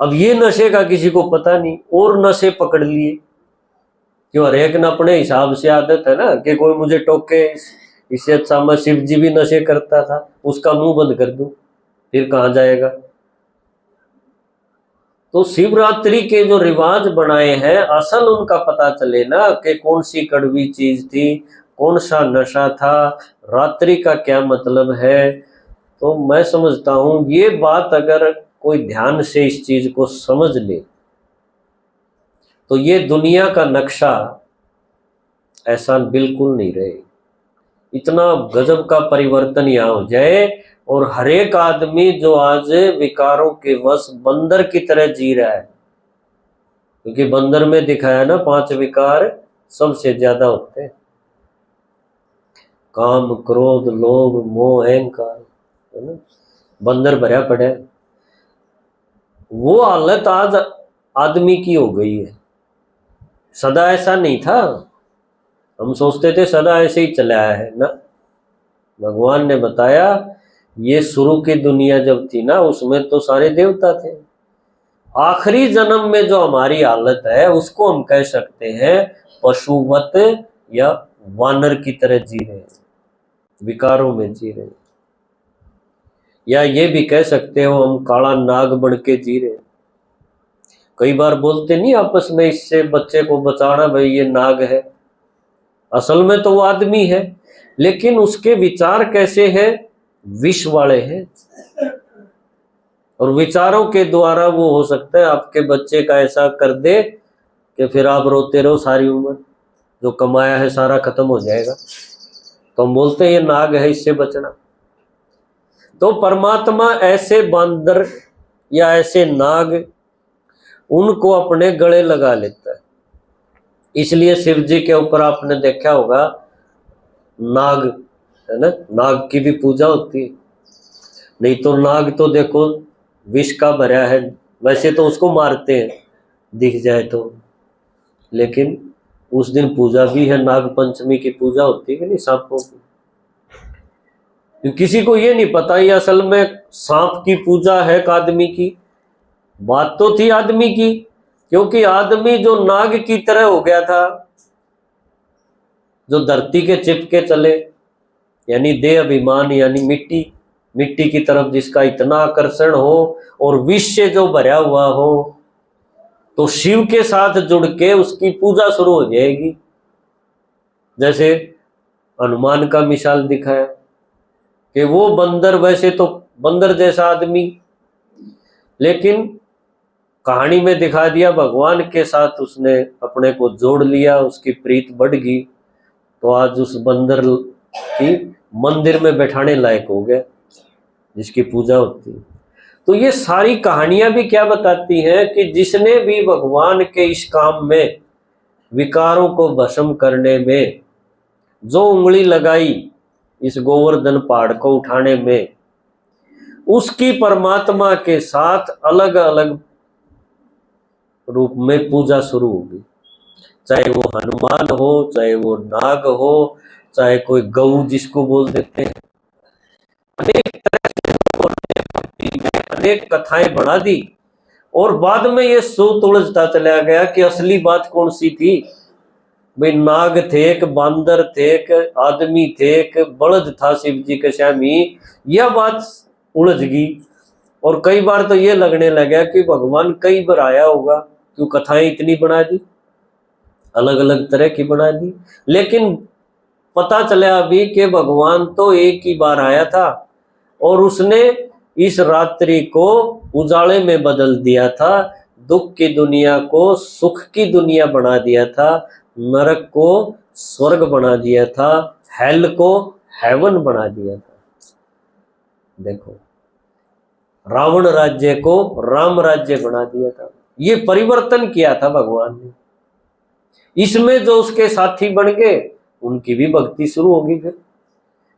S1: अब ये नशे का किसी को पता नहीं, और नशे पकड़ लिए। क्यों, हर एक ने अपने हिसाब से आदत है ना, कि कोई मुझे टोके, इससे अच्छा मैं शिव जी भी नशे करता था, उसका मुंह बंद कर दूं, फिर कहां जाएगा। तो शिवरात्रि के जो रिवाज बनाए हैं, असल उनका पता चले ना कि कौन सी कड़वी चीज थी, कौन सा नशा था, रात्रि का क्या मतलब है। तो मैं समझता हूं ये बात अगर कोई ध्यान से इस चीज को समझ ले तो ये दुनिया का नक्शा ऐसा बिल्कुल नहीं रहे। इतना गजब का परिवर्तन यहाँ हो जाए और हर एक आदमी जो आज विकारों के वश बंदर की तरह जी रहा है, क्योंकि बंदर में दिखाया ना 5 विकार सबसे ज्यादा होते हैं, काम क्रोध लोभ मोह अहंकार, है ना, बंदर भरा पड़ा है। वो हालत आज आदमी की हो गई है। सदा ऐसा नहीं था, हम सोचते थे सदा ऐसे ही चला आया है ना। भगवान ने बताया ये शुरू की दुनिया जब थी ना उसमें तो सारे देवता थे। आखिरी जन्म में जो हमारी हालत है उसको हम कह सकते हैं पशुवत या वानर की तरह जी रहे हैं, विकारों में जी रहे हैं। या ये भी कह सकते हो हम काला नाग बन के जी रहे हैं। कई बार बोलते नहीं आपस में इससे बच्चे को बचाना, भाई ये नाग है, असल में तो वो आदमी है, लेकिन उसके विचार कैसे हैं, विष वाले हैं। और विचारों के द्वारा वो हो सकता है आपके बच्चे का ऐसा कर दे कि फिर आप रोते रहो सारी उम्र, जो कमाया है सारा खत्म हो जाएगा। तो हम बोलते हैं ये नाग है, इससे बचना। तो परमात्मा ऐसे बंदर या ऐसे नाग उनको अपने गले लगा लेता है। इसलिए शिव जी के ऊपर आपने देखा होगा नाग, है ना, नाग की भी पूजा होती है। नहीं तो नाग तो देखो विष का भरा है, वैसे तो उसको मारते हैं दिख जाए तो, लेकिन उस दिन पूजा भी है, नाग पंचमी की पूजा होती है कि नहीं सांपों की। किसी को ये नहीं पता ये असल में सांप की पूजा है कि आदमी की। बात तो थी आदमी की, क्योंकि आदमी जो नाग की तरह हो गया था, जो धरती के चिपके चले, यानी देह अभिमान, यानी मिट्टी, मिट्टी की तरफ जिसका इतना आकर्षण हो और विष से जो भरा हुआ हो, तो शिव के साथ जुड़ के उसकी पूजा शुरू हो जाएगी। जैसे हनुमान का मिसाल दिखाया कि वो बंदर, वैसे तो बंदर जैसा आदमी, लेकिन कहानी में दिखा दिया भगवान के साथ उसने अपने को जोड़ लिया, उसकी प्रीत बढ़ गई, तो आज उस बंदर की मंदिर में बैठाने लायक हो गया जिसकी पूजा होती है। तो ये सारी कहानियां भी क्या बताती हैं कि जिसने भी भगवान के इस काम में, विकारों को भस्म करने में जो उंगली लगाई, इस गोवर्धन पहाड़ को उठाने में, उसकी परमात्मा के साथ अलग अलग रूप में पूजा शुरू होगी। चाहे वो हनुमान हो, चाहे वो नाग हो, चाहे कोई गऊ जिसको बोल देते हैं, अनेक तरह से अनेक कथाएं बढ़ा दी। और बाद में ये सूत उलझता चला गया कि असली बात कौन सी थी। भाई नाग थे, एक बांदर थे, एक आदमी थे, एक बलद था शिव जी के स्वामी, यह बात उलझ गई। और कई बार तो ये लगने लगा कि भगवान कई बार आया होगा, क्यों कथाएं इतनी बना दी, अलग अलग तरह की बना दी। लेकिन पता चला अभी कि भगवान तो एक ही बार आया था और उसने इस रात्रि को उजाले में बदल दिया था, दुख की दुनिया को सुख की दुनिया बना दिया था, नरक को स्वर्ग बना दिया था, हेल को हेवन बना दिया था। देखो, रावण राज्य को राम राज्य बना दिया था। ये परिवर्तन किया था भगवान ने। इसमें जो उसके साथी बन गए उनकी भी भक्ति शुरू होगी फिर।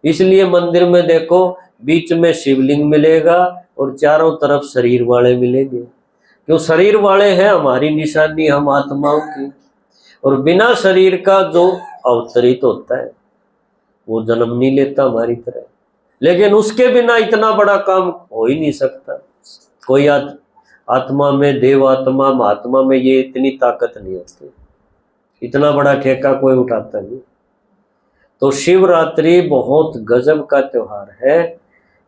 S1: इसलिए मंदिर में देखो बीच में शिवलिंग मिलेगा और चारों तरफ शरीर वाले मिलेंगे, क्यों शरीर वाले हैं हमारी निशानी, हम आत्माओं की। और बिना शरीर का जो अवतरित होता है वो जन्म नहीं लेता हमारी तरह, लेकिन उसके बिना इतना बड़ा काम हो ही नहीं सकता। कोई आत्मा में, देव आत्मा, महात्मा में ये इतनी ताकत नहीं होती, इतना बड़ा ठेका कोई उठाता नहीं। तो शिवरात्रि बहुत गजब का त्योहार है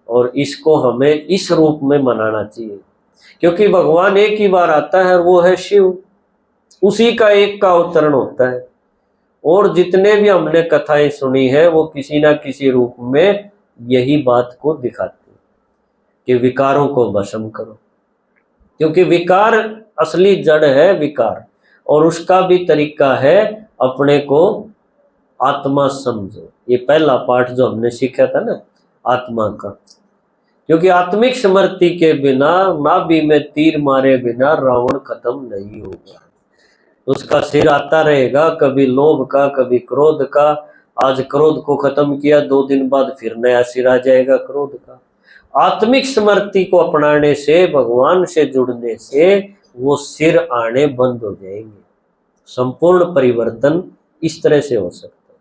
S1: और इसको हमें इस रूप में मनाना चाहिए, क्योंकि भगवान एक ही बार आता है और वो है शिव, उसी का एक का अवतरण होता है। और जितने भी हमने कथाएं सुनी है वो किसी ना किसी रूप में यही बात को दिखाती है। कि विकारों को भस्म करो, क्योंकि विकार असली जड़ है विकार, और उसका भी तरीका है अपने को आत्मा समझो। ये पहला पाठ जो हमने सीखा था ना आत्मा का, क्योंकि आत्मिक स्मृति के बिना, नाभि में तीर मारे बिना रावण खत्म नहीं होगा। उसका सिर आता रहेगा, कभी लोभ का कभी क्रोध का। आज क्रोध को खत्म किया, 2 दिन बाद फिर नया सिर आ जाएगा क्रोध का। आत्मिक स्मृति को अपनाने से, भगवान से जुड़ने से वो सिर आने बंद हो जाएंगे। संपूर्ण परिवर्तन इस तरह से हो सकता है।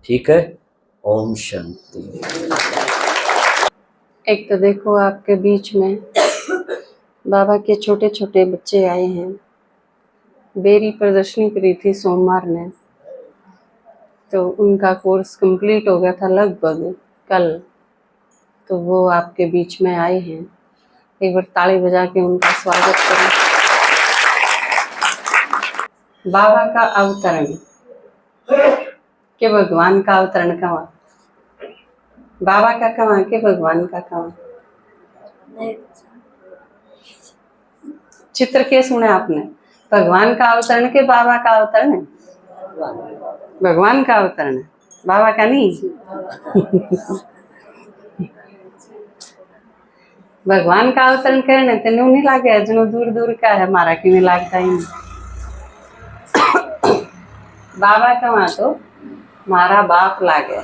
S1: ठीक है, ओम शांति।
S2: एक तो देखो आपके बीच में बाबा के छोटे छोटे बच्चे आए हैं। बेरी प्रदर्शनी करी थी सोमवार ने, तो उनका कोर्स कंप्लीट हो गया था लगभग कल, तो वो आपके बीच में आए हैं। एक बार ताली बजा के उनका स्वागत करें। बाबा का अवतरण के भगवान का अवतरण कहाँ? बाबा का कहाँ के भगवान का कहाँ? चित्र के सुने आपने? भगवान का अवतरण के बाबा का अवतरण है? भगवान का अवतरण है, बाबा का नहीं। भगवान का अवतरण करने तेन नहीं लागे, जो दूर दूर का है हमारा क्यों नहीं लगता ही नहीं। बाबा का वहां तो मारा बाप लागे।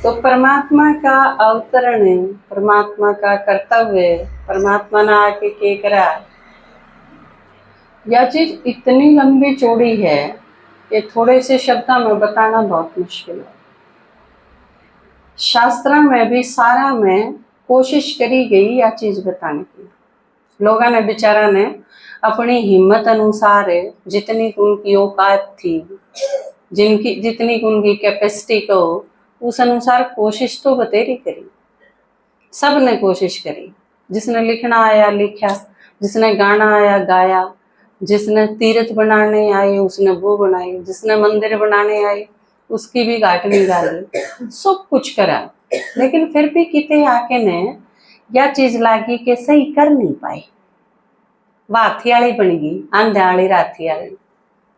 S2: तो परमात्मा का अवतरण, परमात्मा का कर्तव्य, परमात्मा ने आके के करा, यह चीज इतनी लंबी चौड़ी है कि थोड़े से शब्दों में बताना बहुत मुश्किल है। शास्त्रों में भी सारा में कोशिश करी गई यह चीज बताने की। लोगों ने बेचारा ने अपनी हिम्मत अनुसार जितनी उनकी औकात थी, जितनी उनकी कैपेसिटी को, उस अनुसार कोशिश तो बतेरी करी। सब ने कोशिश करी। जिसने लिखना आया लिखा, जिसने गाना आया गाया, जिसने तीर्थ बनाने आए उसने वो बनाए, जिसने मंदिर बनाने आए उसकी भी गांठनी डाली, सब कुछ करा। लेकिन फिर भी किते आके ने यह चीज लागी कि सही कर नहीं पाई। वह हाथी वाली बन गई, आंधे वाली राथी वाली।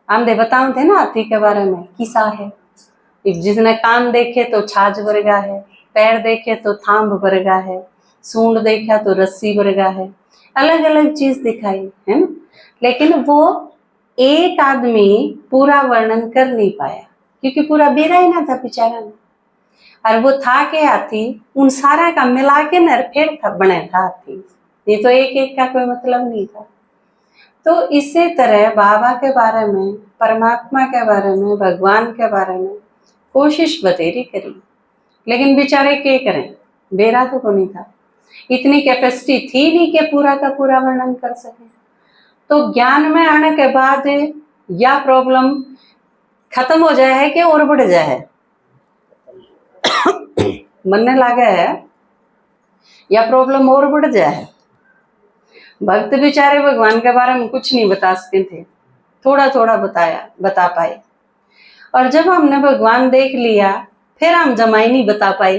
S2: आंधे बताओ थे ना हाथी के बारे में, किसा है जिसने कान देखे तो छाछ वर्गा है, पैर देखे तो थांब वर्गा है, सूंड देखा तो रस्सी वर्गा है, अलग अलग चीज दिखाई है ना। लेकिन वो एक आदमी पूरा वर्णन कर नहीं पाया, क्योंकि पूरा बेरा ही ना था बेचारा ने। और वो था के हाथी उन सारा का मिला के नर फिर था बने था हाथी, ये तो एक एक का कोई मतलब नहीं था। तो इसी तरह बाबा के बारे में, परमात्मा के बारे में, भगवान के बारे में कोशिश बतेरी करी, लेकिन बेचारे क्या करें, बेरा तो को नहीं था, इतनी कैपेसिटी थी नहीं कि पूरा का पूरा वर्णन कर सके। तो ज्ञान में आने के बाद यह प्रॉब्लम खत्म हो जाए है कि और बढ़ जाए है, मनने लगा है यह प्रॉब्लम और बढ़ जाए है। भक्त बेचारे भगवान के बारे में कुछ नहीं बता सकते थे, थोड़ा थोड़ा बता पाए। और जब हमने भगवान देख लिया फिर हम जमाई नहीं बता पाए,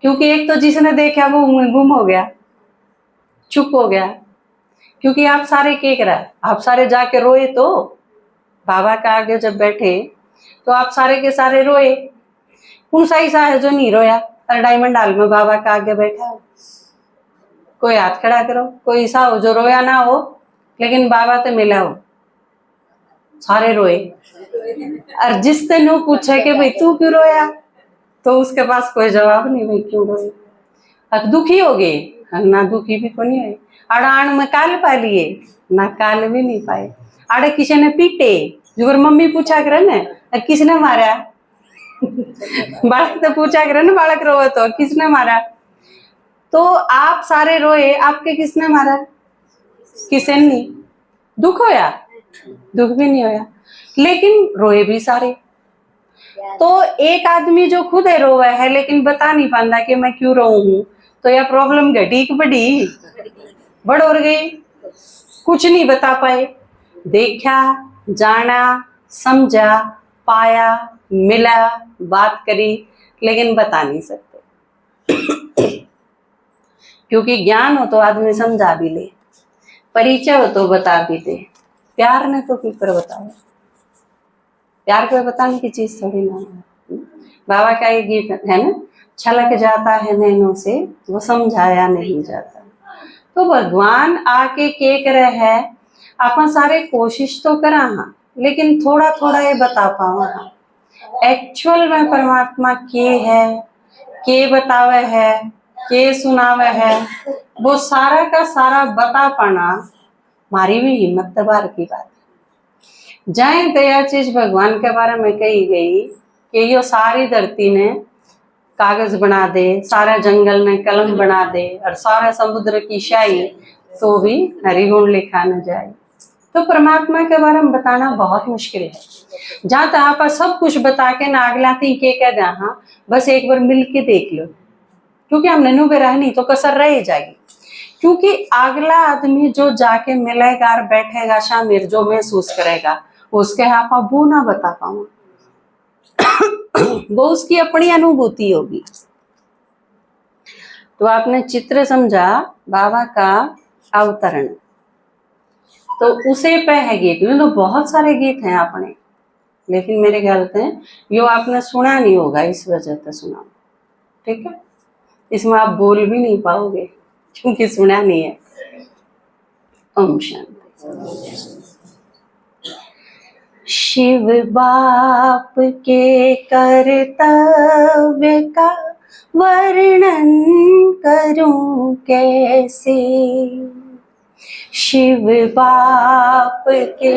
S2: क्योंकि एक तो जिसने देखा वो गुम हो गया, चुप हो गया। क्योंकि आप सारे क्या करा, आप सारे जाके रोए, तो बाबा का आगे जब बैठे तो आप सारे के सारे रोए। कौन सा ऐसा है जो नहीं रोया? और डायमंड हॉल में बाबा का आगे बैठा हो, कोई हाथ खड़ा करो, कोई ऐसा हो जो रोया ना हो, लेकिन बाबा तो मिला हो, सारे रोए। और जिसने नो पूछा कि भाई तू क्यों रोया, तो उसके पास कोई जवाब नहीं, भाई क्यों रोए। अब दुखी हो गए ना, दुखी भी को नहीं हुए। अड़ाण में काल पा लिए ना, काल भी नहीं पाए। अड़े किसी ने पीटे, जो मम्मी पूछा करे ना किसने मारा, बालक तो पूछा करे ना, बालक रोए तो किसने मारा, तो आप सारे रोए, आपके किसने मारा? किसी नहीं। दुख होया? दुख भी नहीं होया, लेकिन रोए भी सारे। तो एक आदमी जो खुद है रोवा है लेकिन बता नहीं पाता कि मैं क्यों रो हूं, तो यह प्रॉब्लम घटी कि बढ़ी? बढ़ और गई। कुछ नहीं बता पाए, देखा, जाना, समझा, पाया, मिला, बात करी, लेकिन बता नहीं सकते। क्योंकि ज्ञान हो तो आदमी समझा भी ले, परिचय हो तो बता भी दे, प्यार ने तो क्यों कर बताओ, प्यार को बताने की चीज थोड़ी ना है। बाबा का ये गीत है ना, छलक जाता है नैनों से वो समझाया नहीं जाता। तो भगवान आके के करे है, आप सारे कोशिश तो करा हाँ, लेकिन थोड़ा थोड़ा ये बता पावा हाँ एक्चुअल में परमात्मा के बतावे है, के सुनावे है, वो सारा का सारा बता पाना मारी भी हिम्मत तबार की बात है। जाए तो यह चीज भगवान के बारे में कही गई कि यो सारी धरती ने कागज बना दे, सारे जंगल ने कलम बना दे और सारे समुद्र की शाही, तो भी हरिगुण लिखा न जाए। तो परमात्मा के बारे में बताना बहुत मुश्किल है। जहां तक आप सब कुछ बता के ना अगला थी के कह दे हाँ बस एक बार मिल के देख लो, क्योंकि हम ननू पे रह नहीं तो कसर रह जाएगी। क्योंकि अगला आदमी जो जाके मिलेगा और बैठेगा शामिल जो महसूस करेगा उसके आप वो ना बता पाऊंगा, वो उसकी अपनी अनुभूति होगी। तो आपने चित्र समझा बाबा का अवतरण, तो उसे पे है गीत। तो बहुत सारे गीत हैं अपने, लेकिन मेरे ख्याल से यो आपने सुना नहीं होगा, इस वजह से सुना, ठीक है। इसमें आप बोल भी नहीं पाओगे क्योंकि सुना नहीं है। ओम शांति। शिव बाप के कर्तव्य का वर्णन करूं कैसे, शिव बाप के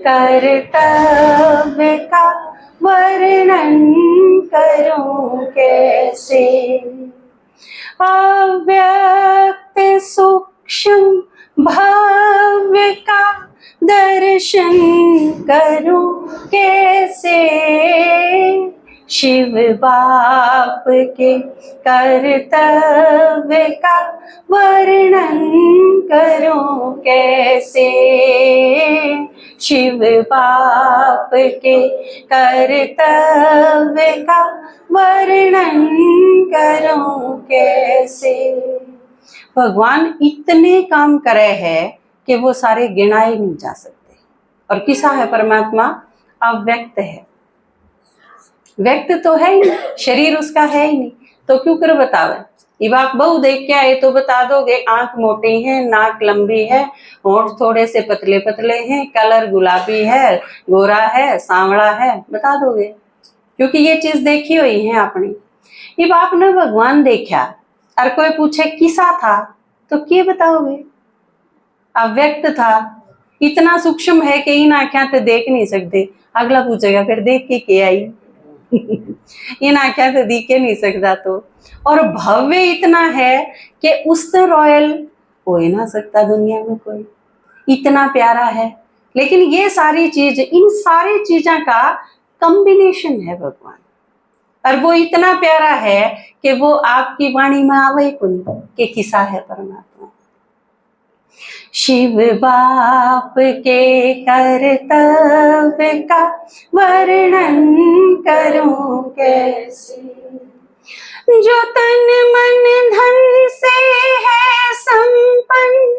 S2: कर्तव्य का वर्णन करूं कैसे, अव्यक्त सूक्ष्म भव्य का दर्शन करूं कैसे, शिव बाप के कर्तव्य का वर्णन करूं कैसे, शिव बाप के कर्तव्य का वर्णन करूं कैसे। भगवान इतने काम करे हैं कि वो सारे गिनाए नहीं जा सकते। और किसा है परमात्मा? अव्यक्त है, व्यक्त तो है ही नहीं, शरीर उसका है ही नहीं, तो क्यों कर बतावे। अब आप बहु देख के आए तो बता दोगे आंख मोटी है, नाक लंबी है, होंठ थोड़े से पतले पतले हैं, कलर गुलाबी है, गोरा है, सांवला है, बता दोगे, क्योंकि ये चीज देखी हुई है आपने। अब आपने भगवान देखा और कोई पूछे किसा था तो क्या बताओगे? अव्यक्त था, इतना सूक्ष्म है कि इन आंखें तो देख नहीं सकते। अगला पूछेगा फिर देख के क्या आई इन आंखें तो दिख के नहीं सकता। तो और भव्य इतना है कि उससे रॉयल हो ही ना सकता दुनिया में कोई, इतना प्यारा है। लेकिन ये सारी चीज, इन सारी चीजों का कॉम्बिनेशन है भगवान, और वो इतना प्यारा है कि वो आपकी वाणी में आवे को नहीं कि किसा है परमात्मा। शिव बाप के कर्तव्य का वर्णन करूं कैसे, जो तन मन धन से है संपन्न,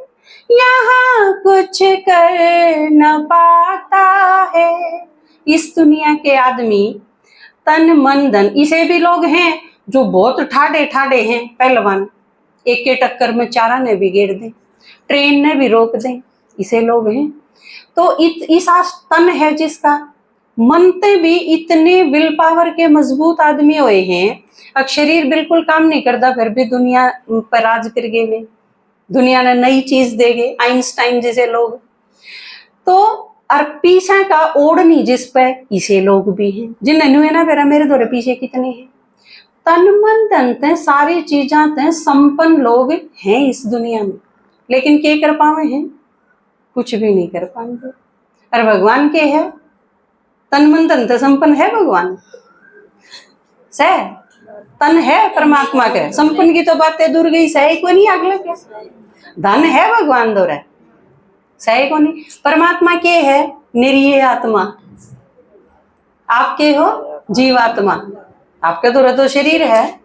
S2: यहाँ कुछ कर न पाता है। इस दुनिया के आदमी तन मन धन, इसे भी लोग हैं जो बहुत ठाडे ठाडे हैं पहलवान, एक के टक्कर में चारा ने भी गिर दे, ट्रेन ने भी रोक दे, इसे लोग हैं। तो ऐसा तन है जिसका, मनते भी इतने विल पावर के मजबूत आदमी हुए हैं, अब शरीर बिल्कुल काम नहीं करता फिर भी दुनिया पर राज कर गए, दुनिया ने नई चीज दे गए, आइंस्टाइन जैसे लोग। तो और पीछे का ओढ़ नहीं जिस पे, इसे लोग भी हैं जिन्हें ना फिर मेरे दौरे पीछे कितने हैं। तन मन धन ते सारी चीजा ते संपन्न लोग हैं इस दुनिया में, लेकिन क्या कर पावे हैं? कुछ भी नहीं कर पाएंगे। और भगवान के है तन मन धन ते संपन्न है भगवान से, तन है परमात्मा के, संपन्न की तो बातें दूर गई, सही को नहीं अगले के धन है भगवान दौरे, सही को नहीं। परमात्मा के है निरीह आत्मा, आपके हो जीवात्मा, आपके दौरे तो शरीर है,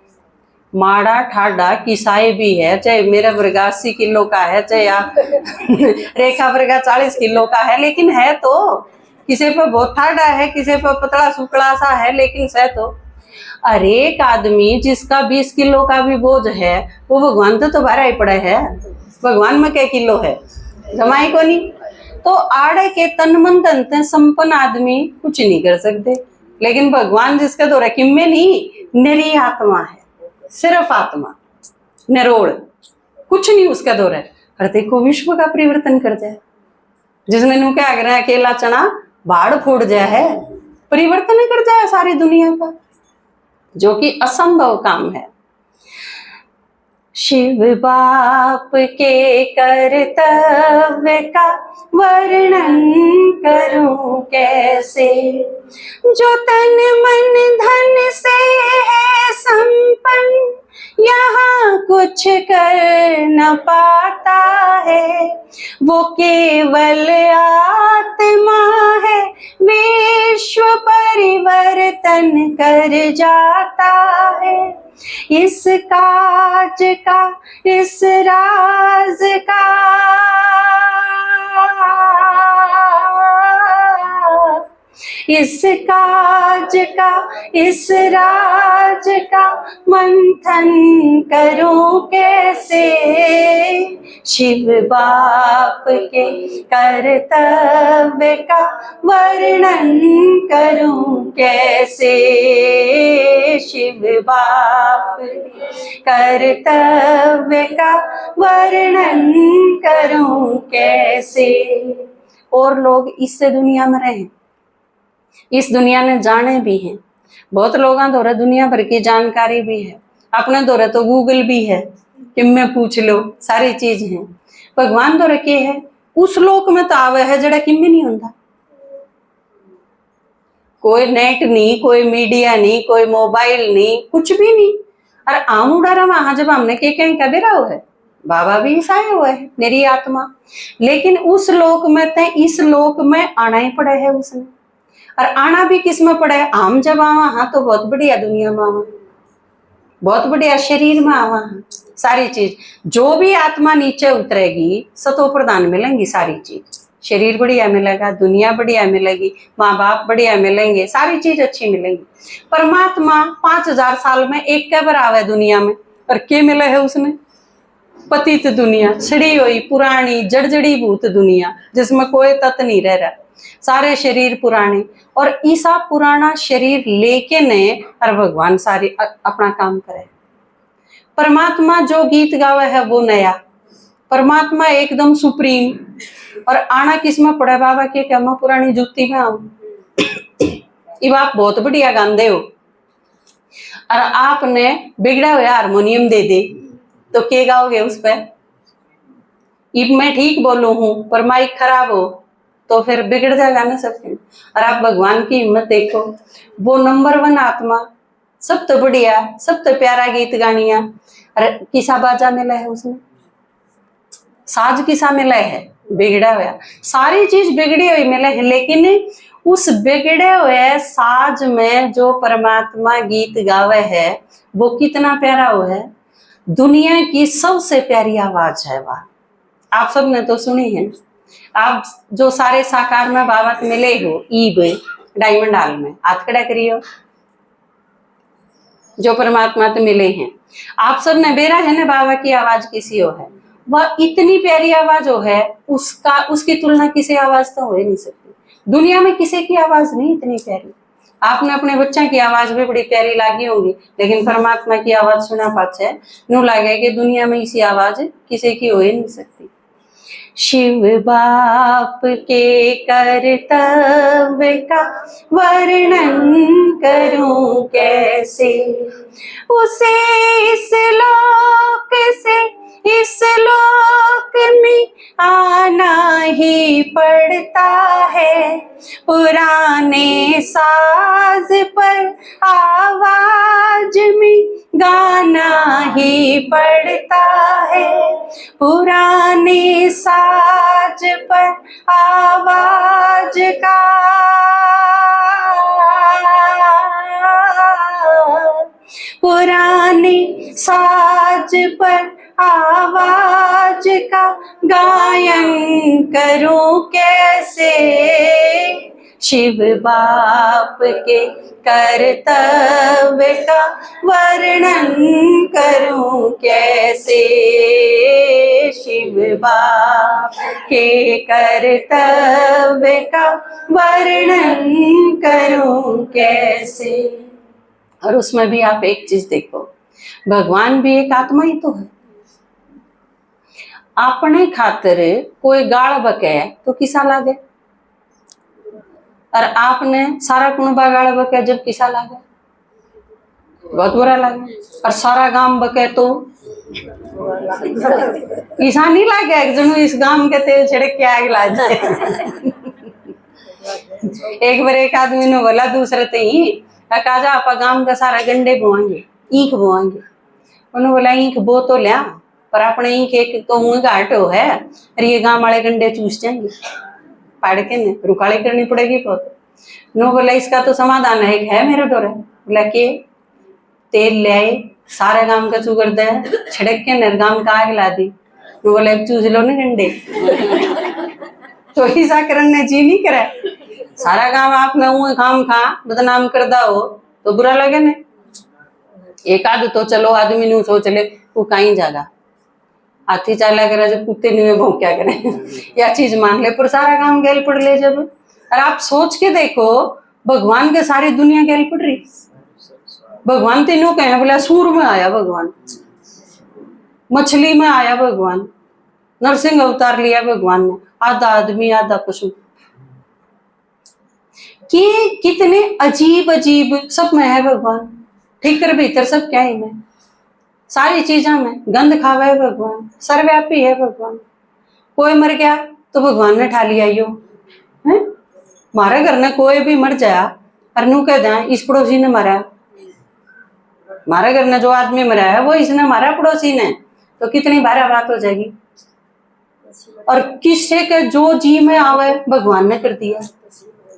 S2: माड़ा ठाडा किसाए भी है, चाहे मेरा वर्गा 80 किलो का है, चाहे आप रेखा वर्गा 40 किलो का है, लेकिन है तो किसी पे बहुत ठाडा है, किसी पे पतला सुकड़ा सा है, लेकिन है तो। अरे एक आदमी जिसका 20 किलो का भी बोझ है, वो भगवान तो भारा ही पड़ा है। भगवान में क्या किलो है, जमाई को नहीं। तो आड़े के तन मन धन से संपन्न आदमी कुछ नहीं कर सकते, लेकिन भगवान जिसका दौरा किम्मे नहीं, निरी आत्मा है, सिर्फ आत्मा, निरोड़, कुछ नहीं उसका दौरा है। और देखो विश्व का परिवर्तन कर जाए, जिसने नु क्या कर अकेला चना भाड़ फोड़ जाए है, परिवर्तन कर जाए सारी दुनिया का, जो कि असंभव काम है। शिव बाप के कर्तव्य का वर्णन करूं कैसे, जो तन मन धन से है संपन्न, यहाँ कुछ कर न पाता है, वो केवल आत्मा है, विश्व परिवर्तन कर जाता है। इस काज का, इस राज का, इस काज का, इस राज का मंथन करूं कैसे, शिव बाप के कर्तव्य का वर्णन करूं कैसे, शिव बाप के कर्तव्य का वर्णन करूं कैसे। और लोग इससे दुनिया में रहे, इस दुनिया ने जाने भी हैं, बहुत लोगों द्वारा दुनिया भर की जानकारी भी है, अपने द्वारा तो गूगल भी है कि मैं पूछ लो, सारी चीज है। भगवान द्वारा के है, उस लोक में तो आवे है जड़ा किम नहीं होता, कोई नेट नहीं, कोई मीडिया नहीं, कोई मोबाइल नहीं, कुछ भी नहीं। और आम उड़ारा वहां जब हमने के कहीं कभी रहा है, बाबा भी ईसाया हुआ है, मेरी आत्मा, लेकिन उस लोक में ते इस लोक में आना ही पड़ा है उसने। और आना भी किस में पड़ा है, हम जब आवा हाँ तो बहुत बढ़िया दुनिया में आवा, बहुत बढ़िया शरीर में आवा, सारी चीज जो भी आत्मा नीचे उतरेगी सतो प्रदान मिलेंगी, सारी चीज, शरीर बढ़िया मिलेगा, दुनिया बढ़िया मिलेगी, माँ बाप बढ़िया मिलेंगे, सारी चीज अच्छी मिलेंगी। परमात्मा 5000 साल में एक बार आवे दुनिया में, और क्या मिला है उसने, पतित दुनिया, छिड़ी हुई पुरानी जड़जड़ी भूत दुनिया, जिसमें कोई तत्व नहीं रह रहा, सारे शरीर पुराने, और ईसा पुराना शरीर लेके ने और भगवान सारे अपना काम करे। परमात्मा जो गीत गावे है वो नया, परमात्मा एकदम सुप्रीम, और आना किसमें पड़ा बाबा के क्या मैं पुरानी जूती में आऊं, ये आप बहुत बढ़िया गांधे हो, और आपने बिगड़ा हुआ हारमोनियम दे दे तो क्या गाओगे उस पर, ये मैं ठीक बोलू हूं पर माइक खराब हो तो फिर बिगड़ जाएगा ना सब। और आप भगवान की हिम्मत देखो, वो नंबर 1 आत्मा, सब तो बढ़िया, सब तो प्यारा गीत गानिया, अरे किसा बाजा मिला है उसने, साज किसा मिला है, बिगड़ा हुआ, सारी चीज बिगड़ी हुई मिले है, लेकिन उस बिगड़े हुए साज में जो परमात्मा गीत गावे है वो कितना प्यारा हुआ है, दुनिया की सबसे प्यारी आवाज है वह, आप सबने तो सुनी है। आप जो सारे साकार में बाबा मिले हो ईब डायमंड हॉल में, हाथ खड़ा करियो, जो परमात्मा तो मिले हैं, आप सब ने बेरा है ना बाबा की आवाज किसी हो है, वह इतनी प्यारी आवाज हो है, उसका उसकी तुलना किसी आवाज तो हो ही नहीं सकती, दुनिया में किसी की आवाज नहीं इतनी प्यारी। आपने अपने बच्चा की आवाज भी बड़ी प्यारी लागी होगी, लेकिन परमात्मा की आवाज सुना पाचे नू लगे कि दुनिया में इसी आवाज किसी की हो ही नहीं सकती। शिव बाप के कर्तव्य का वर्णन करूं कैसे, उसे इस लोक से इस लोक में आना ही पड़ता है, पुराने साज पर आवाज में गाना ही पड़ता है, पुराने साज पर आवाज का पुराने पर आवाज का गायन करूं कैसे, शिव बाप के कर्तव्य का वर्णन करूं कैसे, शिव बाप के कर्तव्य का वर्णन करूं कैसे। और उसमें भी आप एक चीज देखो, भगवान भी एक आत्मा ही तो है। अपने खातिर कोई गाल बके तो किसा लागे, और आपने सारा कुनबा गाल बके जब किसा लागे, बहुत बुरा लागे। और सारा गांव बके तो ईसा नहीं लागे, जनू इस गांव के तेल छिड़क के आग ला जाए। एक बार एक आदमी ने बोला दूसरे ते ही, काजा आप गांव का सारा गंडे बोएंगे, ईख बोएंगे। उन्होंने बोला ईख बो तो लिया, पर अपने ईख एक तो मुंह घाटो है, और ये गांव वाले गंडे चूस जाएंगे, पाड़ के ने रुकाली करनी पड़ेगी बहुत। नो बोला इसका तो समाधान है मेरे डोरे। बोला के तेल ले आए, सारे गांव का चूकर दे छिड़क के नर गांव का आग ला दी। नो बोला चूस लो ना गंडे। तो ऐसा करने जी नहीं करे, सारा गांव आपने मुंह खाम खा बदनाम कर दा हो तो बुरा लगे ने। एक आध तो चलो आदमी नु सोच ले तू कहीं जागा, हाथी चाला करे जब कुत्ते नहीं भौंक क्या करे, या चीज मान ले, पर सारा काम गैल पड़ ले जब। और आप सोच के देखो, भगवान के सारी दुनिया गैल पड़ रही। भगवान तीनों कहे, बोला सूर में आया भगवान, मछली में आया भगवान, नरसिंह अवतार लिया भगवान ने, आधा आदमी आधा पशु। कि कितने अजीब अजीब सब में है भगवान, ठिकर भीतर सब क्या ही में, सारी चीजों में गंध खावा है भगवान, सर्वव्यापी है भगवान। कोई मर गया तो भगवान ने ठा लिया यो है। मारे घर में कोई भी मर जाया और नू कह दे इस पड़ोसी ने मारा, मारे घर में जो आदमी मरा है वो इसने मारा पड़ोसी ने, तो कितनी भारी बात हो जाएगी। और किससे के जो जी में आवे भगवान ने कर दिया,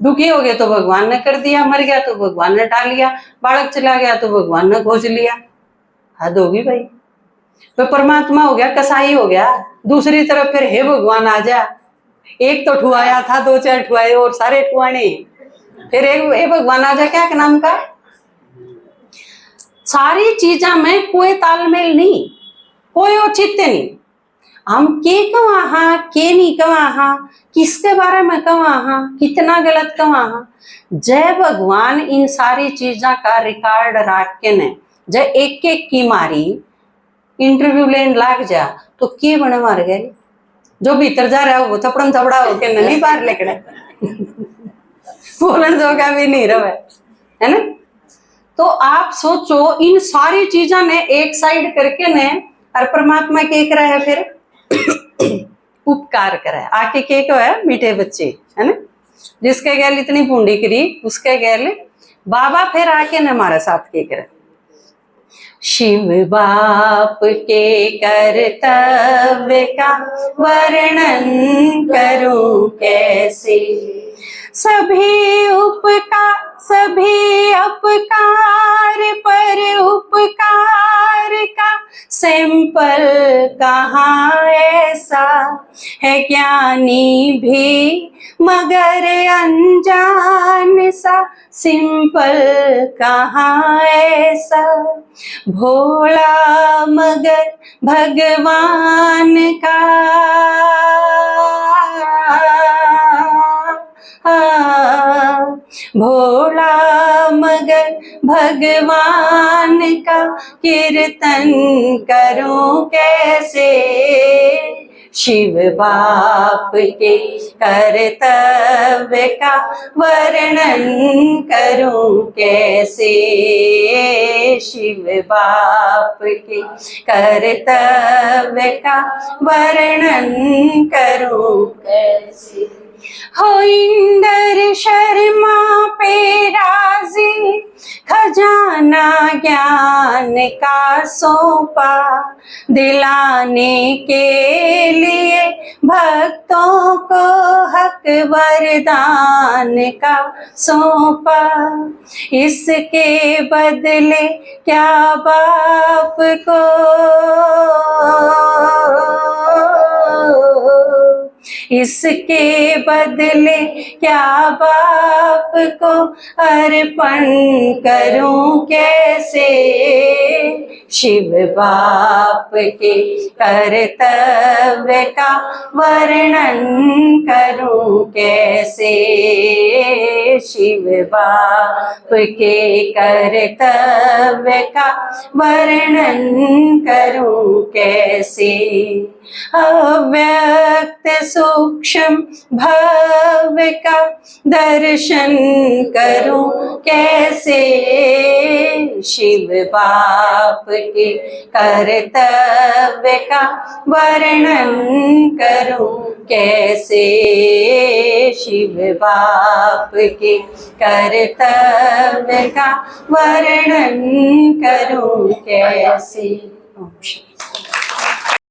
S2: दुखी हो गए तो भगवान ने कर दिया, मर गया तो भगवान ने ठा लिया, बालक चला गया तो भगवान ने खोज लिया। हद होगी भाई। तो परमात्मा हो गया कसाई हो गया, दूसरी तरफ फिर हे भगवान आ जा, एक तो ठुआया था, दो चार ठुआए और सारे ठुआने, फिर एक हे भगवान आ जा क्या नाम का। सारी चीजा में कोई तालमेल नहीं, कोई औचित्य नहीं। हम के कहा के नहीं कहा, किसके बारे में कहा, कितना गलत कहा। जय भगवान इन सारी चीजा का रिकॉर्ड रख के ने जय एक एक की मारी इंटरव्यू लेन लाग जा तो के बने मार गए। जो भीतर जा रहा है वो थपड़म थपड़ा होके नहीं बाहर लेकड़े बोलन जोगा भी नहीं रहा है ना। तो आप सोचो इन सारी चीजों ने एक साइड करके ने और परमात्मा के कर है फिर उपकार करे आके के को है मीठे बच्चे है ना, जिसके गैल इतनी पूंडी करी उसके गैल बाबा फिर आके न हमारे साथ के करे। शिव बाप के कर्तव्य का वर्णन करूं कैसे, सभी अपकार पर उपकार का सैंपल कहाँ ऐसा है, ज्ञानी भी मगर अनजान सा सिंपल कहाँ ऐसा, भोला मगर भगवान का भोला मगर भगवान का कीर्तन करूं कैसे, शिव बाप के कर्तव्य का वर्णन करूं कैसे, शिव बाप के कर्तव्य का वर्णन करूं कैसे। हो इंदर शर्मा पे राजी खजाना खजाना ज्ञान का सौंपा, दिलाने के लिए भक्तों को हक वरदान का सौंपा। इसके बदले क्या बाप को इसके बदले क्या बाप को अर्पण करूं कैसे, शिव बाप के कर्तव्य का वर्णन करूं कैसे, शिव बाप के कर्तव्य का वर्णन करूं कैसे। अव्यक्त सूक्ष्म भव्य का दर्शन करूं कैसे, शिव बाप के कर्तव्य का वर्णन करूं कैसे, शिव बाप के कर्तव्य का वर्णन करूं कैसे।